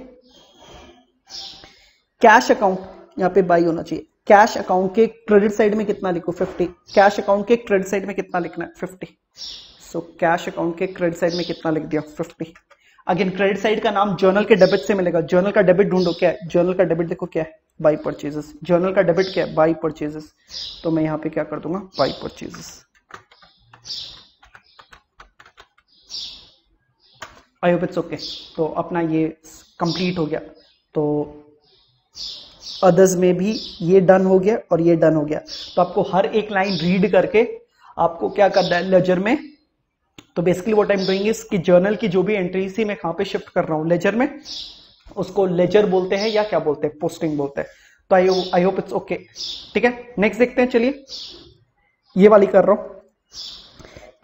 कैश अकाउंट, यहां पे बाई होना चाहिए। कैश अकाउंट के क्रेडिट साइड में कितना लिखो 50। कैश अकाउंट के क्रेडिट साइड में कितना लिखना है 50। सो कैश अकाउंट के क्रेडिट साइड में कितना लिख दिया 50। अगेन क्रेडिट साइड का नाम जर्नल के डेबिट से मिलेगा। जर्नल का डेबिट ढूंढो, क्या है जर्नल का डेबिट, देखो क्या है बाई परचेजेस। जर्नल का डेबिट क्या है, बाई परचेजेस। तो मैं यहां पे क्या कर दूंगा, by purchases. I hope it's okay. तो अपना ये कंप्लीट हो गया। तो अदर्स में भी ये डन हो गया और ये डन हो गया। तो आपको हर एक लाइन रीड करके आपको क्या करना है लेजर में। तो basically what I am doing is कि जर्नल की जो भी एंट्री थी मैं कहां पे शिफ्ट कर रहा हूं, लेजर में। उसको लेजर बोलते हैं या क्या बोलते हैं, पोस्टिंग बोलते हैं। तो आई होप इट्स ओके। ठीक है, नेक्स्ट देखते हैं। चलिए ये वाली कर रहा हूं।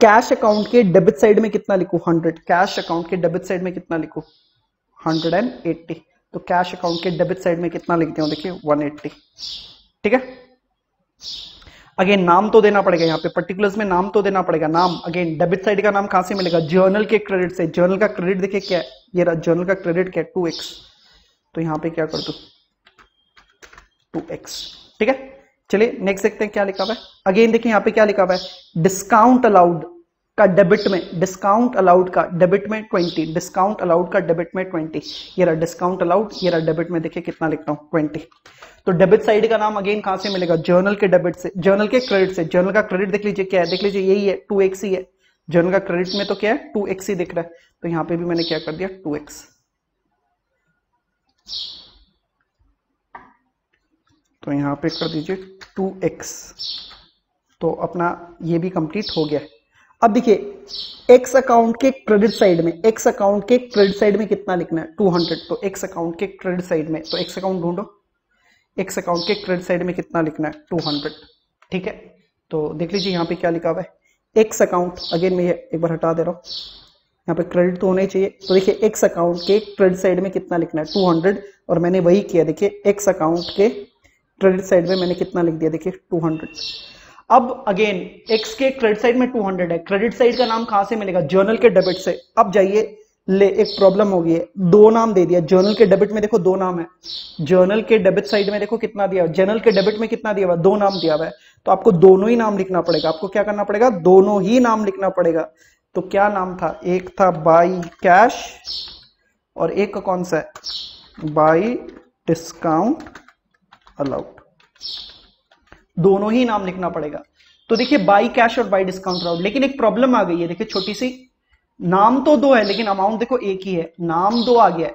कैश अकाउंट के डेबिट साइड में कितना लिखूं 100। कैश अकाउंट के डेबिट साइड में कितना लिखूं 180। तो कैश अकाउंट के डेबिट साइड में कितना लिखते हो, देखिए 180। ठीक है, अगेन नाम तो देना पड़ेगा, यहाँ पे पर्टिकुलर्स में नाम तो देना पड़ेगा। नाम अगेन डेबिट साइड का नाम कहां से मिलेगा, जर्नल के क्रेडिट से। जर्नल का क्रेडिट देखिए क्या है, ये रहा जर्नल का क्रेडिट क्या है 2x। तो यहां पे क्या कर दो 2x। ठीक है, चलिए नेक्स्ट देखते हैं क्या लिखा हुआ है। अगेन देखिए यहाँ पे क्या लिखा हुआ है, डिस्काउंट अलाउड का डेबिट में, डिस्काउंट अलाउड का डेबिट में 20। डिस्काउंट अलाउड का डेबिट में 20। ये रहा डिस्काउंट अलाउड, ये रहा डेबिट में, देखिए कितना लिखता हूं 20। तो डेबिट साइड का नाम अगेन कहां से मिलेगा, जर्नल के डेबिट से, जर्नल के क्रेडिट से। जर्नल का क्रेडिट देख लीजिए क्या है, देख लीजिए यही है 2x ही है। जर्नल का क्रेडिट में तो क्या है 2x ही दिख रहा है। तो यहां पे भी मैंने क्या कर दिया 2x। तो यहां पे कर दीजिए 2x। तो अपना ये भी कंप्लीट हो गया। अब देखिए एक्स अकाउंट के क्रेडिट साइड में, एक्स अकाउंट के क्रेडिट साइड में कितना लिखना है 200। तो एक्स अकाउंट के क्रेडिट साइड में, तो एक्स अकाउंट ढूंढो, एक्स अकाउंट के क्रेडिट साइड में कितना लिखना है 200। ठीक है, तो देख लीजिए यहाँ पे क्या लिखा हुआ है, एक्स अकाउंट। अगेन मैं एक बार हटा दे रहा हूँ, यहाँ पे क्रेडिट तो होना ही चाहिए। तो देखिए एक्स अकाउंट के क्रेडिट साइड में कितना लिखना है 200, और मैंने वही किया। देखिए एक्स अकाउंट के क्रेडिट साइड में मैंने कितना लिख दिया, देखिए 200। अब अगेन एक्स के क्रेडिट साइड में 200 है, क्रेडिट साइड का नाम कहां से मिलेगा, जर्नल के डेबिट से। अब जाइए ले, एक प्रॉब्लम हो गई है, दो नाम दे दिया। जर्नल के डेबिट में देखो दो नाम है, जर्नल के डेबिट साइड में देखो कितना दिया, जर्नल के डेबिट में कितना दिया हुआ, दो नाम दिया हुआ है। तो आपको दोनों ही नाम लिखना पड़ेगा। आपको क्या करना पड़ेगा, दोनों ही नाम लिखना पड़ेगा। तो क्या नाम था, एक था बाई कैश और एक कौन सा है, बाई डिस्काउंट अलाउड। दोनों ही नाम लिखना पड़ेगा। तो देखिए बाई कैश और बाई डिस्काउंट अलाउड। लेकिन एक प्रॉब्लम आ गई है, देखिए छोटी सी, नाम तो दो है लेकिन अमाउंट देखो एक ही है। नाम दो आ गया है,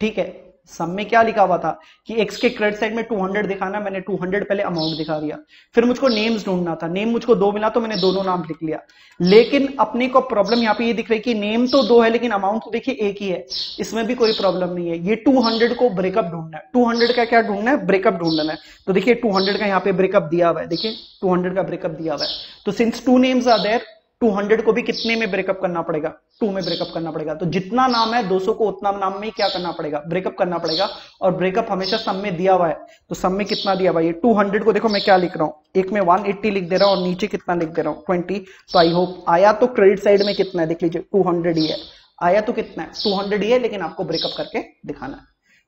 ठीक है। सम में क्या लिखा हुआ था कि एक्स के क्रेडिट साइड में 200 दिखाना, मैंने 200 पहले अमाउंट दिखा दिया। फिर मुझको नेम्स ढूंढना था, नेम मुझको दो मिला तो मैंने दोनों नाम लिख लिया। लेकिन अपने को प्रॉब्लम यहाँ पे ये दिख रही है कि नेम तो दो है लेकिन अमाउंट तो देखिए एक ही है। इसमें भी कोई प्रॉब्लम नहीं है। ये 200 को ब्रेकअप ढूंढना है। 200 का क्या ढूंढना है, ब्रेकअप ढूंढना है। तो देखिए 200 का यहाँ पे ब्रेकअप दिया हुआ है, देखिए 200 का ब्रेकअप दिया हुआ है। तो since two names are there, 200 को भी कितने में ब्रेकअप करना पड़ेगा, 2 में ब्रेकअप करना पड़ेगा। तो जितना नाम है 200 को उतना नाम में ही क्या करना पड़ेगा, ब्रेकअप करना पड़ेगा। और ब्रेकअप हमेशा सम में दिया हुआ है, तो सम में कितना दिया हुआ है, 200 को देखो मैं क्या लिख रहा हूं, एक में 180 लिख दे रहा हूं और नीचे कितना लिख दे रहा हूं 20। तो आई होप आया तो क्रेडिट साइड में कितना है, देख लीजिए 200 ही है, आया तो कितना है 200 ही है, लेकिन आपको ब्रेकअप करके दिखाना है।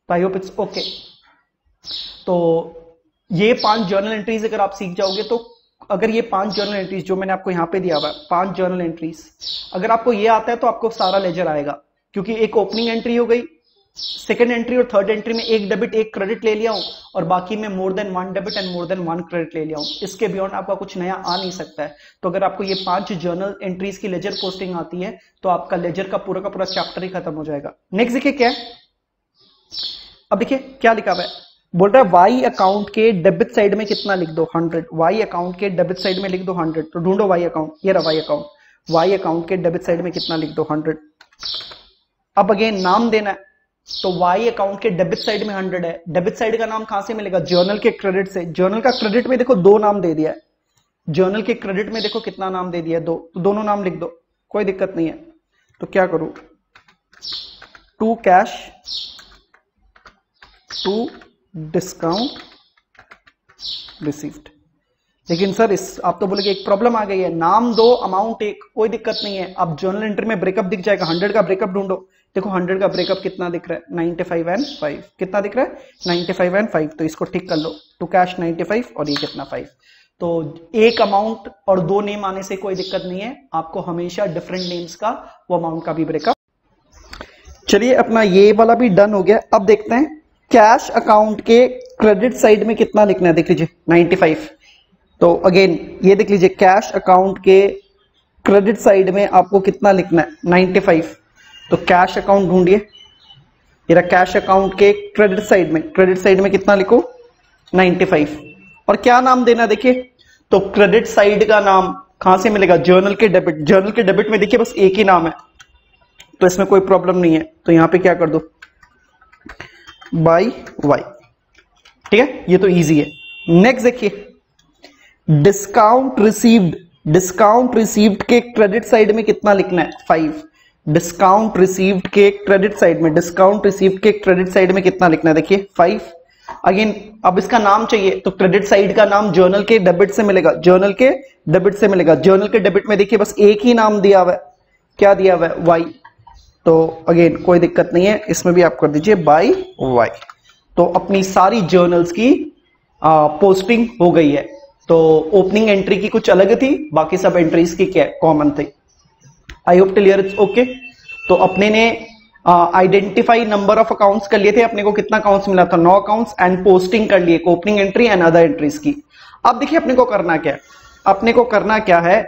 तो आई होप इट्स ओके। तो ये 5 जर्नल एंट्रीज अगर आप सीख जाओगे, तो अगर ये 5 जर्नल एंट्रीज जो मैंने आपको यहां पे दिया हुआ है, 5 जर्नल एंट्रीज अगर आपको ये आता है तो आपको सारा लेजर आएगा। क्योंकि एक ओपनिंग एंट्री हो गई, सेकंड एंट्री और थर्ड एंट्री में एक डेबिट एक क्रेडिट ले लिया हूं, और बाकी में more than 1 debit and more than 1 credit ले लिया हूं। इसके बियॉन्ड आपका कुछ नया आ नहीं सकता है। तो अगर आपको ये 5 जर्नल एंट्रीज की लेजर पोस्टिंग आती है तो आपका लेजर का पूरा चैप्टर ही खत्म हो जाएगा। नेक्स्ट देखिए क्या है, अब देखिए क्या लिखा हुआ है, बोल रहा है वाई अकाउंट के डेबिट साइड में कितना लिख दो 100, वाई अकाउंट के डेबिट साइड में लिख दो 100। तो ढूंढो वाई अकाउंट, ये रहा वाई अकाउंट, वाई अकाउंट के डेबिट साइड में कितना लिख दो 100। अब अगेन नाम देना है, तो वाई अकाउंट के डेबिट साइड में 100 है, डेबिट साइड का नाम कहां से मिलेगा, जर्नल के क्रेडिट से। जर्नल का क्रेडिट में देखो 2 नाम दे दिया है, जर्नल के क्रेडिट में देखो कितना नाम दे दिया है 2, तो दोनों नाम लिख दो, कोई दिक्कत नहीं है। तो क्या करूं, to cash to discount received. लेकिन सर इस आप तो बोलेंगे एक प्रॉब्लम आ गई है, नाम दो अमाउंट एक, कोई दिक्कत नहीं है। अब जर्नल एंट्री में ब्रेकअप दिख जाएगा, 100 का ब्रेकअप ढूंढो। देखो 100 का ब्रेकअप कितना दिख रहा है, 95 एंड 5। कितना दिख रहा है, 95 एंड 5। तो इसको ठीक कर लो, टू कैश 95 और ये कितना 5। तो एक अमाउंट और 2 नेम आने से कोई दिक्कत नहीं है, आपको हमेशा डिफरेंट नेम्स का वो अमाउंट का भी ब्रेकअप। चलिए अपना ये वाला भी डन हो गया। अब देखते हैं कैश अकाउंट के क्रेडिट साइड में कितना लिखना है, देख लीजिए 95। तो अगेन ये देख लीजिए कैश अकाउंट के क्रेडिट साइड में आपको कितना लिखना है 95। तो कैश अकाउंट ढूंढिए, ये रहा कैश अकाउंट के क्रेडिट साइड में, क्रेडिट साइड में कितना लिखो 95। और क्या नाम देना देखिए, तो क्रेडिट साइड का नाम कहां से मिलेगा, जर्नल के डेबिट। जर्नल के डेबिट में देखिए बस एक ही नाम है, तो इसमें कोई प्रॉब्लम नहीं है। तो यहां पे क्या कर दो, बाई वाई, ठीक है, ये तो इजी है। नेक्स्ट देखिए डिस्काउंट रिसीव्ड, डिस्काउंट रिसीव्ड के क्रेडिट साइड में कितना लिखना है 5। डिस्काउंट रिसीव्ड के क्रेडिट साइड में, डिस्काउंट रिसीव्ड के क्रेडिट साइड में कितना लिखना है, देखिए 5। अगेन अब इसका नाम चाहिए, तो क्रेडिट साइड का नाम जर्नल के डेबिट से मिलेगा, जर्नल के डेबिट से मिलेगा। जर्नल के डेबिट में देखिए बस एक ही नाम दिया हुआ है, क्या दिया हुआ है, वाई। तो अगेन कोई दिक्कत नहीं है, इसमें भी आप कर दीजिए बाई वाई। तो अपनी सारी जर्नल्स की पोस्टिंग हो गई है। तो ओपनिंग एंट्री की कुछ अलग थी, बाकी सब एंट्रीज की क्या कॉमन थी। आई होप क्लियर इट्स ओके। तो अपने ने आइडेंटिफाई नंबर ऑफ अकाउंट्स कर लिए थे, अपने को कितना अकाउंट्स मिला था 9 अकाउंट्स, एंड पोस्टिंग कर लिए opening entry and other entries की। अब देखिए अपने को करना क्या है, अपने को करना क्या है,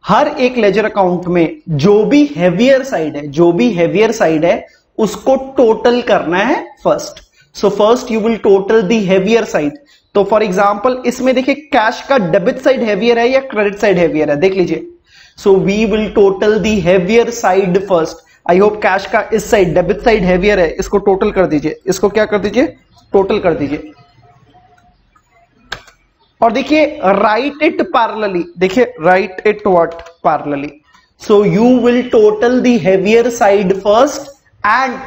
हर एक लेजर अकाउंट में जो भी हेवियर साइड है, जो भी हेवियर साइड है उसको टोटल करना है first. So first you will total the heavier side. तो फॉर एग्जांपल इसमें देखिए कैश का डेबिट साइड हेवियर है या क्रेडिट साइड हेवियर है, देख लीजिए। So we will total the heavier side first. I hope cash का इस साइड डेबिट साइड हेवियर है, इसको टोटल कर दीजिए, इसको क्या कर दीजिए, टोटल कर दीजिए। और देखिए राइट इट पैरेलली, देखिए right it what parallelly. So you will total the heavier side first and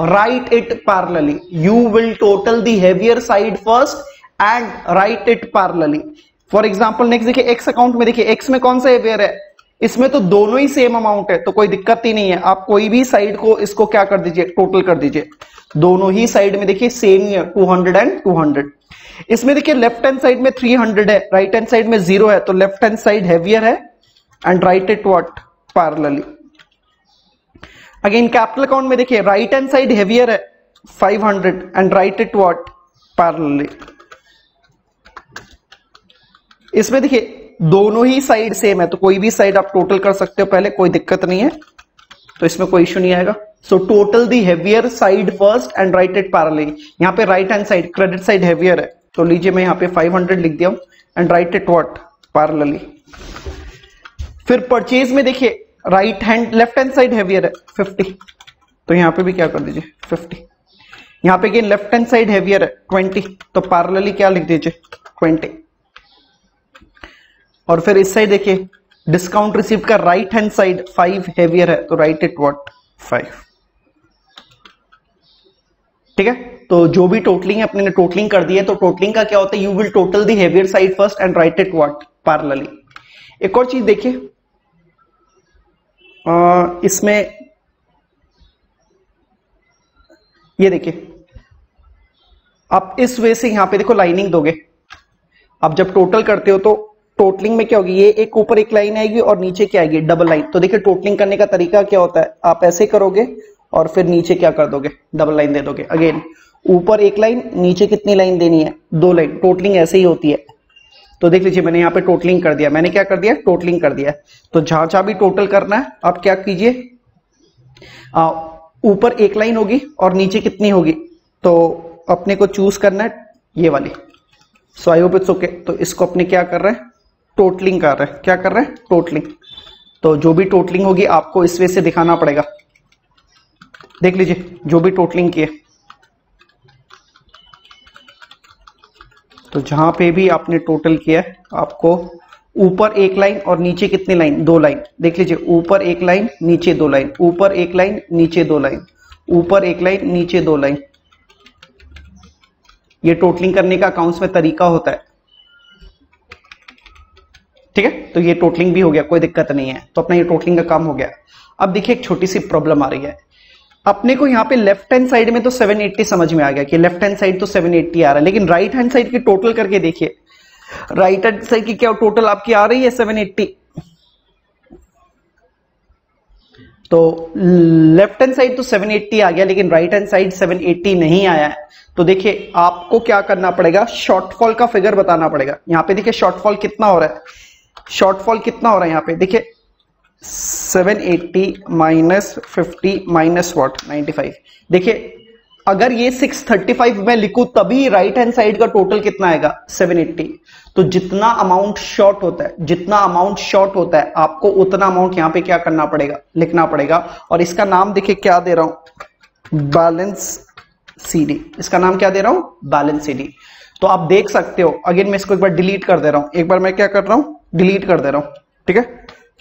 write it parallelly. You will total the heavier side first and write it parallelly. For example next देखिए x account में, देखिए x में कौन सा heavier है, इसमें तो दोनों ही सेम अमाउंट है, तो कोई दिक्कत ही नहीं है। आप कोई भी साइड को इसको क्या कर दीजिए, टोटल कर दीजिए। दोनों ही साइड में देखिए सेम ही है, 200 एंड 200। इसमें देखिए लेफ्ट हैंड साइड में 300 है, राइट हैंड साइड में 0 है, तो लेफ्ट हैंड साइड हेवियर है and write it what parallelly. Again capital account में देखिए राइट हैंड साइड हेवियर है 500 and write it what parallelly. इसमें देखिए दोनों ही साइड सेम है, तो कोई भी साइड आप टोटल कर सकते हो पहले, कोई दिक्कत नहीं है, तो इसमें कोई इश्यू नहीं आएगा। So total the heavier side first and write it parallelly. यहां पे right hand side credit side heavier है, तो लीजिए मैं यहां पे 500 लिख दिया हूं and write it what parallelly. फिर परचेज में देखिए right hand left hand side heavier है 50, तो यहां पे भी क्या कर दीजिए 50। यहां पे again left hand side heavier है 20, तो पैरेलली क्या लिख दीजिए 20। और फिर इस साइड देखिए डिस्काउंट रिसीव का राइट हैंड साइड 5 हेवियर है, तो राइट इट व्हाट 5। ठीक है, तो जो भी टोटलिंग है अपने ने टोटलिंग कर दी है, तो टोटलिंग का क्या होता है, you will total the heavier side first and write it what parallelly. एक और चीज देखिए, इसमें ये देखिए, आप इस वे से यहां पे देखो लाइनिंग दोगे, आप जब टोटल करते हो तो टोटलिंग में क्या होगी, ये एक ऊपर एक लाइन आएगी और नीचे क्या आएगी, डबल लाइन। तो देखिए टोटलिंग करने का तरीका क्या होता है, आप ऐसे करोगे और फिर नीचे क्या कर दोगे, डबल लाइन दे दोगे। अगेन ऊपर एक लाइन, नीचे कितनी लाइन देनी है, 2 लाइन। टोटलिंग ऐसे ही होती है। तो देख लीजिए मैंने यहाँ पे टोटलिंग कर दिया, मैंने क्या कर दिया, टोटलिंग कर दिया। तो जहां जहां भी टोटल करना है आप क्या कीजिए, ऊपर एक लाइन होगी और नीचे कितनी होगी, तो अपने को चूज करना है ये वाली। सो आई होप इट्स ओके। तो इसको अपने क्या कर रहे हैं, टोटलिंग कर रहे हैं। क्या कर रहे हैं, टोटलिंग। तो जो भी टोटलिंग होगी आपको इस वे से दिखाना पड़ेगा। देख लीजिए जो भी टोटलिंग की है, तो जहां पे भी आपने टोटल किया है आपको ऊपर एक लाइन और नीचे कितनी लाइन, 2 लाइन। देख लीजिए ऊपर एक लाइन, नीचे 2 लाइन, ऊपर एक लाइन, नीचे 2 लाइन, ऊपर एक लाइन, नीचे 2 लाइन। ये टोटलिंग करने का अकाउंट्स में तरीका होता है। ठीक है, तो ये टोटलिंग भी हो गया, कोई दिक्कत नहीं है। तो अपना ये टोटलिंग का काम हो गया। अब देखिए एक छोटी सी प्रॉब्लम आ रही है अपने को, यहाँ पे लेफ्ट हैंड साइड में तो 780 समझ में आ गया कि लेफ्ट हैंड साइड तो 780 आ रहा है, लेकिन राइट हैंड साइड की टोटल करके देखिए, राइट हैंड साइड की क्या टोटल आपकी आ रही है 780। तो लेफ्ट हैंड साइड तो 780 आ गया, लेकिन राइट हैंड साइड 780 नहीं आया है। तो देखिए आपको क्या करना पड़ेगा, शॉर्टफॉल का फिगर बताना पड़ेगा। यहां पे देखिए शॉर्टफॉल कितना हो रहा है, शॉर्टफॉल कितना हो रहा है यहाँ पे देखिए, 780 माइनस 50 माइनस व्हाट 95। देखिए अगर ये 635 में लिखूं तभी राइट हैंड साइड का टोटल कितना आएगा, 780। तो जितना अमाउंट शॉर्ट होता है, जितना अमाउंट शॉर्ट होता है आपको उतना अमाउंट यहां पे क्या करना पड़ेगा, लिखना पड़ेगा। और इसका नाम देखिए क्या दे रहा हूं, बैलेंस सीडी। इसका नाम क्या दे रहा हूं, बैलेंस सीडी। तो आप देख सकते हो, अगेन मैं इसको एक बार डिलीट कर दे रहा हूं, एक बार मैं क्या कर रहा हूं, डिलीट कर दे रहा हूं। ठीक है,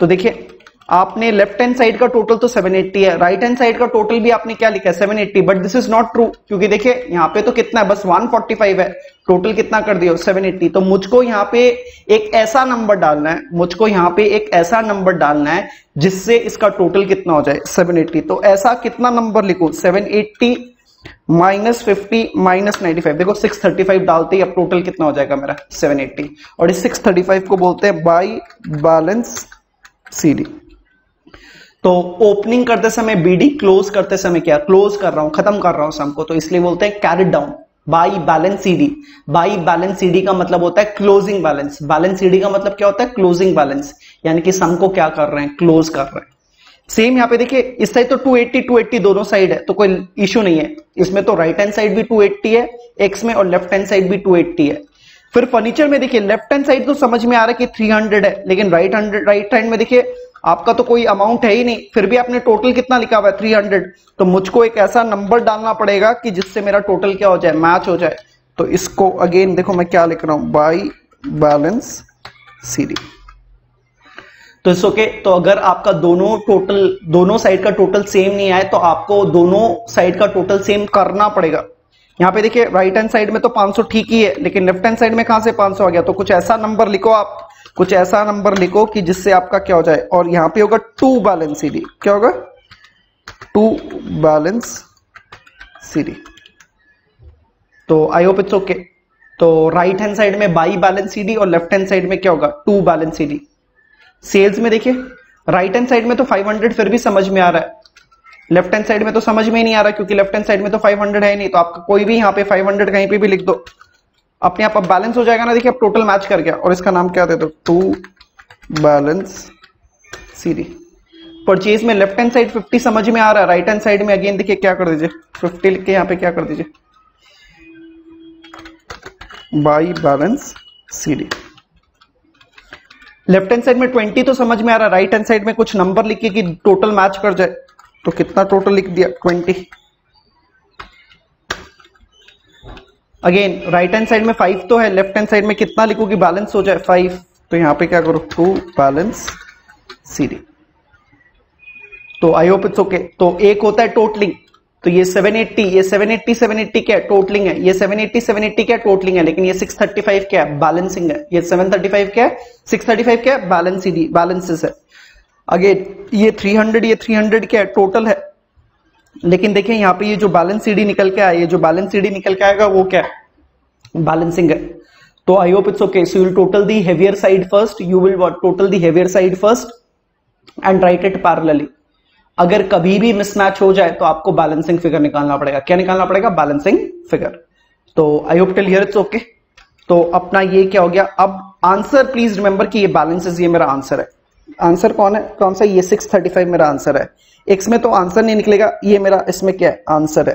तो देखिए आपने लेफ्ट हैंड साइड का टोटल तो 780 है, राइट हैंड साइड का टोटल भी आपने क्या लिखा है 780, but this is not true, क्योंकि देखिए यहाँ पे तो कितना है, बस 145 है, टोटल कितना कर दिया 780। तो मुझको यहाँ पे एक ऐसा नंबर डालना है, मुझको यहाँ पे एक ऐसा नंबर डालना है जिससे इसका टोटल कितना हो जाए 780। तो ऐसा कितना नंबर लिखूं, 780 माइनस 50 माइनस 95। देखो 635 डालते ही अब टोटल कितना हो जाएगा मेरा 780, और इस 635 को बोलते हैं बाई बैलेंस सीडी। तो ओपनिंग करते समय बीडी, क्लोज करते समय क्या, क्लोज कर रहा हूं, खत्म कर रहा हूं सम को, तो इसलिए बोलते हैं carried down by balance CD. By balance CD का मतलब होता है क्लोजिंग बैलेंस, बैलेंस सीडी का मतलब क्या होता है, क्लोजिंग बैलेंस, यानी कि सम को क्या कर रहे हैं, क्लोज कर रहे हैं। सेम यहाँ पे देखिए इस साइड तो 280 280 दोनों साइड है, तो कोई इश्यू नहीं है। इसमें तो राइट हैंड साइड भी 280 है एक्स में, और लेफ्ट हैंड साइड भी 280 है। फिर फर्नीचर में देखिए लेफ्ट हैंड साइड तो समझ में आ रहा है कि 300 है, लेकिन राइट हैंड में देखिए आपका तो कोई अमाउंट है ही नहीं, फिर भी आपने टोटल कितना लिखा हुआ है 300। तो मुझको एक ऐसा नंबर डालना पड़ेगा कि जिससे मेरा टोटल क्या हो जाए, मैच हो जाए। तो इसको अगेन देखो मैं क्या लिख रहा हूं, बाई बैलेंस सीडी। तो इस ओके। तो अगर आपका दोनों साइड का टोटल सेम नहीं आए तो आपको दोनों साइड का टोटल सेम करना पड़ेगा। यहाँ पे देखिए राइट हैंड साइड में तो 500 ठीक ही है, लेकिन लेफ्ट हैंड साइड में कहां से 500 आ गया। तो कुछ ऐसा नंबर लिखो, आप कुछ ऐसा नंबर लिखो कि जिससे आपका क्या हो जाए, और यहां पे होगा 2 बैलेंस सीडी। क्या होगा, 2 बैलेंस सीडी। तो आई होप इट्स ओके। तो राइट हैंड साइड में बाई बैलेंस सीडी और लेफ्ट हैंड साइड में क्या होगा, 2 बैलेंस सीडी। सेल्स में देखिए राइट हैंड साइड में तो 500 फिर भी समझ में आ रहा है, लेफ्ट हैंड साइड में तो समझ में ही नहीं आ रहा, क्योंकि लेफ्ट हैंड साइड में तो 500 है नहीं। तो आपका कोई भी यहाँ पे 500 कहीं पे भी लिख दो, अपने आप बैलेंस हो जाएगा ना। देखिए अब टोटल मैच कर गया, और इसका नाम क्या दे दो, 2 बैलेंस सीडी। परचेज में लेफ्ट हैंड साइड 50 समझ में आ रहा है, राइट हैंड साइड में अगेन देखिए क्या कर दीजिए 50 लिख के यहाँ पे क्या कर दीजिए, by balance CD. Left hand side में 20 तो समझ में आ रहा है, राइट हैंड साइड में कुछ नंबर लिखिए कि टोटल मैच कर जाए। तो कितना टोटल लिख दिया 20। अगेन राइट हैंड साइड में 5 तो है, लेफ्ट हैंड साइड में कितना लिखूं कि बैलेंस हो जाए 5। तो यहां पे क्या करो, 2 बैलेंस सीडी। तो आई होप इट्स ओके। तो एक होता है टोटलिंग, तो ये 780, ये 780 क्या है, टोटलिंग है। ये 780 क्या है, टोटलिंग है। लेकिन ये 635 क्या है, बैलेंसिंग है। ये 735 क्या है, 635 क्या है, बैलेंस सीडी, बैलेंसेस है। अगेन ये 300 क्या है, टोटल है। लेकिन देखिए यहाँ पे ये जो बैलेंस सीडी निकल के आया, ये जो बैलेंस सीडी निकल के आएगा वो क्या है, बैलेंसिंग है। तो I hope it's okay. So you will total the heavier side first, you will what, total the heavier side first and write it parallelly. अगर कभी भी मिसमैच हो जाए तो आपको बैलेंसिंग फिगर निकालना पड़ेगा। क्या निकालना पड़ेगा, बैलेंसिंग फिगर। तो I hope till here it's okay. तो अपना ये क्या हो गया, अब आंसर प्लीज रिमेंबर कि ये बैलेंसेस, ये मेरा आंसर है। आंसर कौन है, कौन सा, ये 635 मेरा आंसर है। एक्स में तो आंसर नहीं निकलेगा, ये मेरा इसमें क्या है, आंसर है।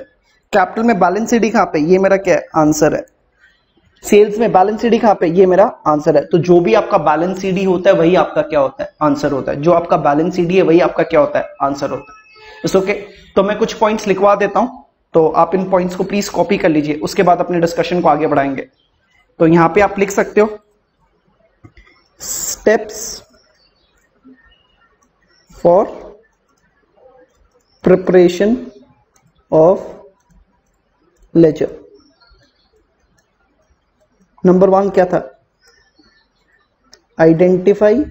कैपिटल में बैलेंस सीडी कहां पे, ये मेरा क्या है, आंसर है। सेल्स में बैलेंस सीडी कहां पे, ये मेरा आंसर है। तो जो भी आपका बैलेंस सीडी होता है वही आपका क्या होता है, आंसर होता है। जो आपका बैलेंस सीडी है वही आपका क्या होता है, आंसर होता है। It's okay. तो मैं कुछ पॉइंट्स लिखवा देता हूं, तो आप इन पॉइंट्स को प्लीज कॉपी कर लीजिए, उसके बाद अपने डिस्कशन को आगे बढ़ाएंगे। तो यहां पे आप लिख सकते हो steps for preparation of ledger. Number 1 क्या था, identify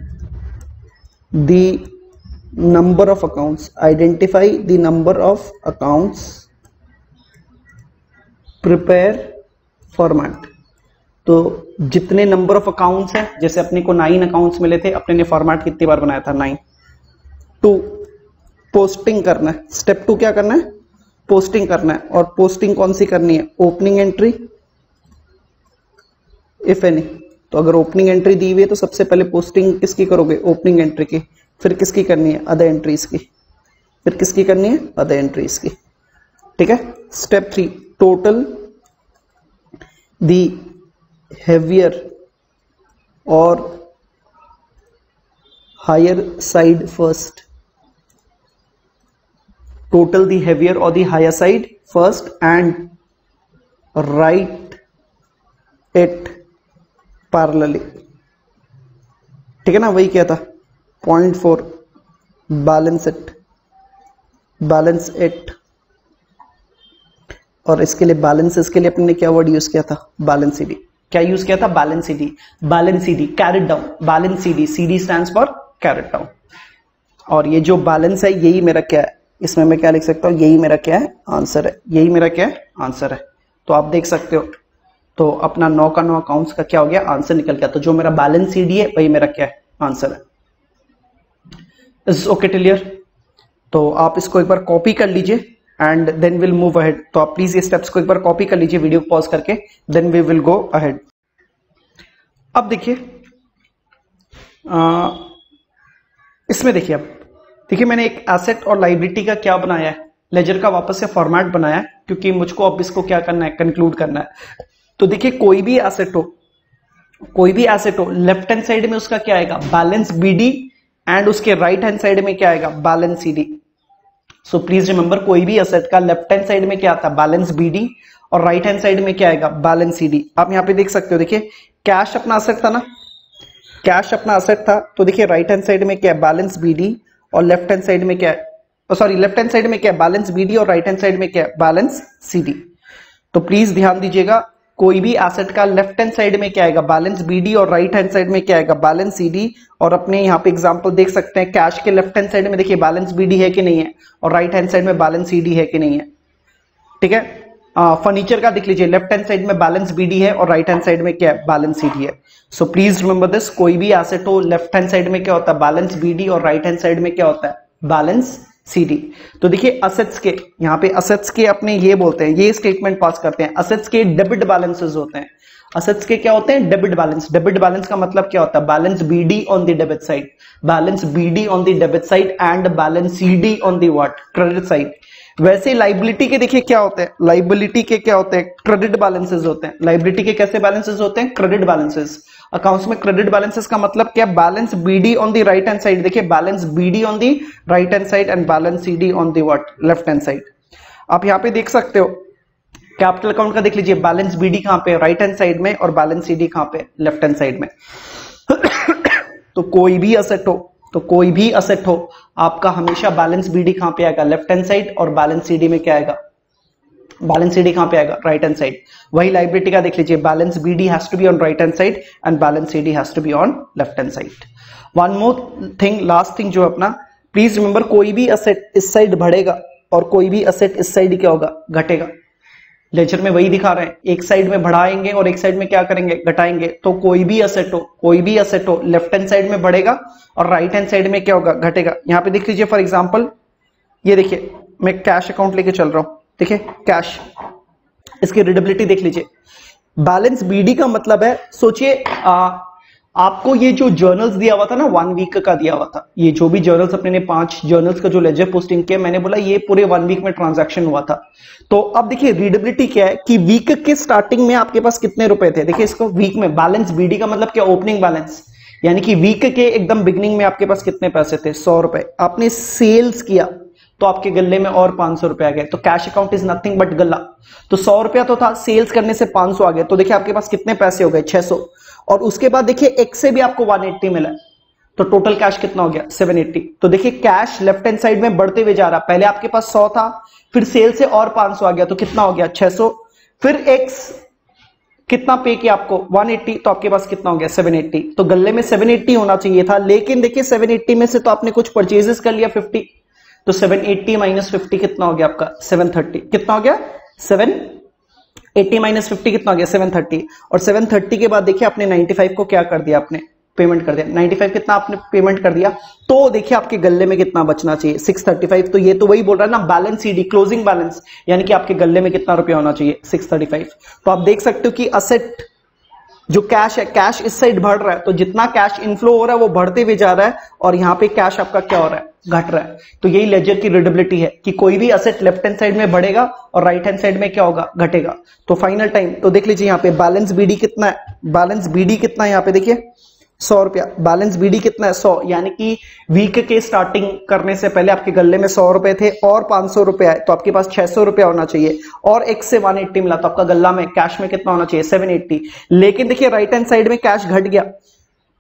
the number of accounts, identify the number of accounts, prepare format. तो जितने नंबर ऑफ अकाउंट्स हैं, जैसे अपने को 9 अकाउंट्स मिले थे, अपने ने फॉर्मेट कितनी बार बनाया था, 9। 2 पोस्टिंग करना है, स्टेप 2 क्या करना है, पोस्टिंग करना है। और पोस्टिंग कौन सी करनी है, ओपनिंग एंट्री इफ एनी। तो अगर ओपनिंग एंट्री दी हुई है तो सबसे पहले पोस्टिंग किसकी करोगे, ओपनिंग एंट्री की। फिर किसकी करनी है, अदर एंट्रीज की। फिर किसकी करनी है, अदर एंट्रीज की। ठीक है। स्टेप 3 टोटल दी हेवियर और higher side first, total the heavier और the higher side first and write it parallelly. ठीक है ना, वही क्या था, point 4 balance it, balance it. और इसके लिए बैलेंसेस के लिए अपने ने क्या वर्ड यूज किया था, बैलेंस सीडी। क्या यूज किया था, balance CD, balance CD, carried down, balance CD, CD stands for carried down. और ये जो बैलेंस है यही मेरा क्या है, इसमें मैं क्या लिख सकता हूं, यही मेरा क्या है, आंसर है। यही मेरा क्या है, आंसर है। तो आप देख सकते हो, तो अपना 9 का 9 अकाउंट्स का क्या हो गया, आंसर निकल गया। तो जो मेरा बैलेंस सीडी है वही मेरा क्या है, आंसर है। Is okay till here. तो आप इसको एक बार कॉपी कर लीजिए and then will move ahead. तो आप प्लीज ये स्टेप्स को एक बार कॉपी कर लीजिए, वीडियो पॉज करके, then we will go ahead. अब देखिए इसमें देखिए, अब देखिए मैंने एक एसेट और लायबिलिटी का क्या बनाया है, लेजर का वापस से फॉर्मेट बनाया है, क्योंकि मुझको अब इसको क्या करना है, कंक्लूड करना है। तो देखिए कोई भी एसेट हो, कोई भी एसेट हो, लेफ्ट हैंड साइड में उसका क्या आएगा, बैलेंस बीडी, एंड उसके राइट हैंड साइड में क्या आएगा, balance CD. So please remember, कोई भी एसेट का लेफ्ट हैंड साइड में क्या आता है, बैलेंस बीडी, और राइट हैंड साइड में क्या आएगा, बैलेंस सीडी। आप यहां पे देख सकते हो, देखिए कैश अपना एसेट था ना, कैश अपना एसेट था। तो देखिए राइट हैंड साइड में क्या है, बैलेंस बीडी, और लेफ्ट हैंड साइड में क्या है, सॉरी लेफ्ट हैंड साइड में क्या है, बैलेंस बीडी, और राइट हैंड साइड में क्या है, बैलेंस सीडी। तो प्लीज ध्यान दीजिएगा, कोई भी एसेट का लेफ्ट हैंड साइड में क्या आएगा, बैलेंस बीडी, और राइट हैंड साइड में क्या आएगा, बैलेंस सीडी। और अपने यहाँ पे एग्जांपल देख सकते हैं, कैश के लेफ्ट हैंड साइड में देखिए बैलेंस बीडी है कि नहीं है, और राइट हैंड साइड में बैलेंस सीडी है कि नहीं है। ठीक है। फर्नीचर का देख लीजिए, लेफ्ट हैंड साइड में बैलेंस बीडी है और राइट हैंड साइड में क्या है, बैलेंस सीडी है। सो प्लीज रिमेंबर दिस, कोई भी एसेट हो, लेफ्ट हैंड साइड में क्या होता है, बैलेंस बीडी, और राइट हैंड साइड में क्या होता है, बैलेंस सीडी। तो देखिए असेट्स के, यहाँ पे असेट्स के अपने ये बोलते हैं, ये स्टेटमेंट पास करते हैं, असेट्स के डेबिट बैलेंसेस होते हैं। असेट्स के क्या होते हैं, डेबिट बैलेंस। डेबिट बैलेंस का मतलब क्या होता है, balance BD on the debit side, balance BD on the debit side and balance CD on the what, credit side. वैसे लाइबिलिटी के देखिए क्या होते हैं, लाइबिलिटी के क्या होते हैं, क्रेडिट बैलेंसेस होते हैं। लाइबिलिटी के कैसे बैलेंसेस होते हैं, क्रेडिट बैलेंसेस। अकाउंट्स में क्रेडिट बैलेंसेस का मतलब क्या, balance BD on the right hand side, देखिए balance BD on the right hand side and balance CD on the what, left hand side. आप यहां पे देख सकते हो, कैपिटल अकाउंट का देख लीजिए, बैलेंस बीडी कहां पे, राइट हैंड साइड में, और बैलेंस सीडी कहां पे, लेफ्ट हैंड साइड में। तो कोई भी असेट हो, तो कोई भी असेट हो आपका हमेशा बैलेंस बीडी कहां पे आएगा, लेफ्ट हैंड साइड, और बैलेंस सीडी में क्या आएगा, बैलेंस सीडी कहां पे आएगा, राइट हैंड साइड। वही लाइबिलिटी का देख लीजिए, balance BD has to be on right hand side and balance CD has to be on left hand side. One more thing, last thing जो अपना, प्लीज रिमेंबर, कोई भी असेट इस side बढ़ेगा और कोई भी असेट इस साइड क्या होगा, घटेगा। लेजर में वही दिखा रहे हैं, एक साइड में बढ़ाएंगे और एक साइड में क्या करेंगे, घटाएंगे। तो कोई भी असेट हो लेफ्ट हैंड साइड में बढ़ेगा और राइट हैंड साइड में क्या होगा, घटेगा। यहां पे देख लीजिए फॉर एग्जांपल, ये देखिए मैं कैश अकाउंट लेके चल रहा हूं, देखिए कैश, इसकी रीडेबिलिटी देख लीजिए। बैलेंस बीडी का मतलब है, सोचिए आपको ये जो जर्नल्स दिया हुआ था ना, 1 वीक का दिया हुआ था, ये जो भी जर्नल्स अपने ने 5 जर्नल्स का जो लेजर पोस्टिंग किया, मैंने बोला ये पूरे 1 वीक में ट्रांजैक्शन हुआ था। तो अब देखिए रीडेबिलिटी क्या है कि वीक के स्टार्टिंग में आपके पास कितने रुपए थे, देखिए इसको वीक में, बैलेंस बीडी का मतलब क्या, ओपनिंग बैलेंस, यानी कि वीक के एकदम बिगनिंग में आपके पास कितने पैसे थे, 100 रुपए। आपने सेल्स किया तो आपके गल्ले में और 500 रुपए आ गए, तो cash account is nothing but गल्ला। तो 100 रुपया तो था, सेल्स करने से 500 आ गए, तो देखिए आपके पास कितने पैसे हो गए, 600। और उसके बाद देखिए एक से भी आपको 180 मिला, तो टोटल कैश कितना हो गया, 780। तो देखिए कैश लेफ्ट हैंड साइड में बढ़ते हुए जा रहा, पहले आपके पास 100 था, फिर सेल से और 500 आ गया, तो कितना हो गया, 600। फिर एक्स कितना पे किया आपको, 180, तो आपके पास कितना हो गया, 780। तो गल्ले में 780 होना चाहिए था, लेकिन देखिए 780 में से तो आपने कुछ परचेजेस कर लिया 50, तो 780 माइनस 50 कितना हो गया आपका, 730। कितना हो गया, 780 माइनस 50 कितना हो गया, 730। और 730 के बाद देखिए आपने 95 को क्या कर दिया, आपने पेमेंट कर दिया। 95 कितना आपने पेमेंट कर दिया, तो देखिए आपके गल्ले में कितना बचना चाहिए, 635। तो ये तो वही बोल रहा है ना, बैलेंस सीडी, क्लोजिंग बैलेंस, यानी कि आपके गल्ले में कितना रुपया होना चाहिए, 635। तो आप देख सकते हो कि असेट जो कैश है, कैश इस साइड बढ़ रहा है, तो जितना कैश इनफ्लो हो रहा है वो बढ़ते हुए जा रहा है, और यहां पे कैश आपका क्या हो रहा है, घट रहा है। तो यही लेजर की रीडेबिलिटी है कि कोई भी असेट लेफ्ट हैंड साइड में बढ़ेगा और राइट हैंड साइड में क्या होगा, घटेगा। तो फाइनल टाइम तो देख लीजिए यहाँ पे बैलेंस बीडी कितना है, बैलेंस बीडी कितना है यहाँ पे देखिए, 100 रुपया। बैलेंस बीडी कितना है, 100, यानी कि वीक के स्टार्टिंग करने से पहले आपके गल्ले में 100 रुपए थे और 500 रुपए आए, तो आपके पास 600 रुपया होना चाहिए, और एक्स से 180 मिला, तो आपका गल्ला में कैश में कितना होना चाहिए, 780। लेकिन देखिए राइट हैंड साइड में कैश घट गया,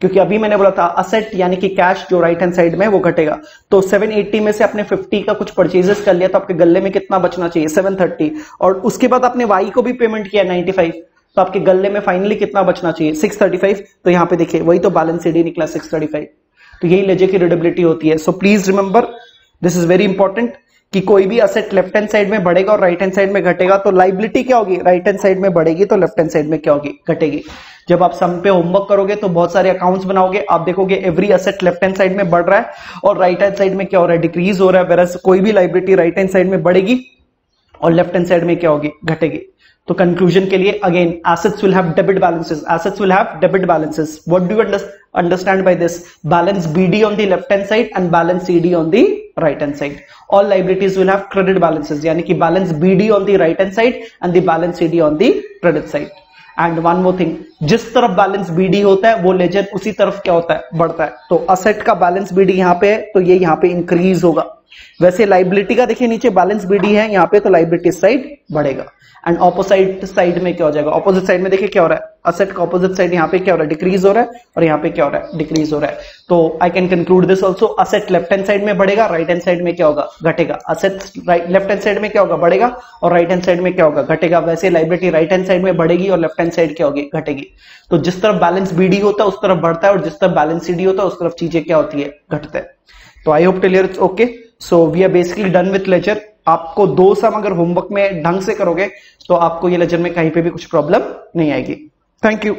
क्योंकि अभी मैंने बोला था असेट यानी कि कैश जो राइट हैंड साइड में वो घटेगा। तो 780 में से आपने 50 का कुछ परचेजेस कर लिया, तो आपके गल्ले में कितना बचना चाहिए, 730। और उसके बाद आपने वाई को भी पेमेंट किया 95, तो आपके गल्ले में फाइनली कितना बचना चाहिए, 635। तो यहां पे देखिए वही तो बैलेंस सीडी निकला, 635। तो यही लेजर की रीडेबिलिटी होती है। So please remember, this is very important, कि कोई भी असेट लेफ्ट हैंड साइड में बढ़ेगा और राइट हैंड साइड में घटेगा, तो लाइबिलिटी क्या होगी, राइट हैंड साइड में बढ़ेगी तो लेफ्ट हैंड साइड में क्या होगी, घटेगी। जब आप सम पे होमवर्क करोगे तो बहुत सारे अकाउंट्स बनाओगे, आप देखोगे every asset left hand side में बढ़ रहा है और राइट हैंड साइड में क्या हो रहा है, डिक्रीज हो रहा है। वेरस कोई भी लाइबिलिटी राइट हैंड साइड में बढ़ेगी और लेफ्ट हैंड साइड में क्या होगी, घटेगी। तो कंक्लूजन के लिए again, assets will have debit balances, assets will have debit balances. What do you understand by this? Balance BD on the left hand side and balance CD on the right hand side. All liabilities will have credit balances, यानी कि balance BD on the right hand side and the balance CD on the credit side. And one more thing, जिस तरफ balance BD होता है वो laser उसी तरफ क्या होता है, बढ़ता है। तो असेट का बैलेंस बीडी यहाँ पे है, तो ये यहाँ पे इंक्रीज होगा। वैसे लाइबिलिटी का देखिए नीचे बैलेंस बीडी है यहाँ पे, तो लाइबिलिटी साइड बढ़ेगा। एंड ऑपोजिट साइड में क्या हो जाएगा, ऑपोजिट साइड में देखिए क्या हो रहा है, असेट का ऑपोजिट साइड यहाँ पे क्या हो रहा है, डिक्रीज हो रहा है, और यहाँ पे क्या हो रहा है, डिक्रीज हो रहा है। तो I can conclude this also, asset left hand side में बढ़ेगा, राइट हैंड साइड में क्या होगा, घटेगा। असेट लेफ्ट हैंड साइड में क्या होगा, बढ़ेगा, और राइट हैंड साइड में क्या होगा, घटेगा। वैसे लाइबिलिटी राइट हैंड साइड में बढ़ेगी और लेफ्ट हैंड साइड क्या होगी, घटेगी। तो जिस तरफ बैलेंस बीडी होता है उस तरफ बढ़ता है, और जिस तरफ बैलेंस सीडी होता है उस तरफ चीजें क्या होती है, घटते हैं। तो I hope clear, it's okay. So we are basically done with ledger. आपको 2 सम अगर होमवर्क में ढंग से करोगे तो आपको ये लेजर में कहीं पे भी कुछ प्रॉब्लम नहीं आएगी। Thank you.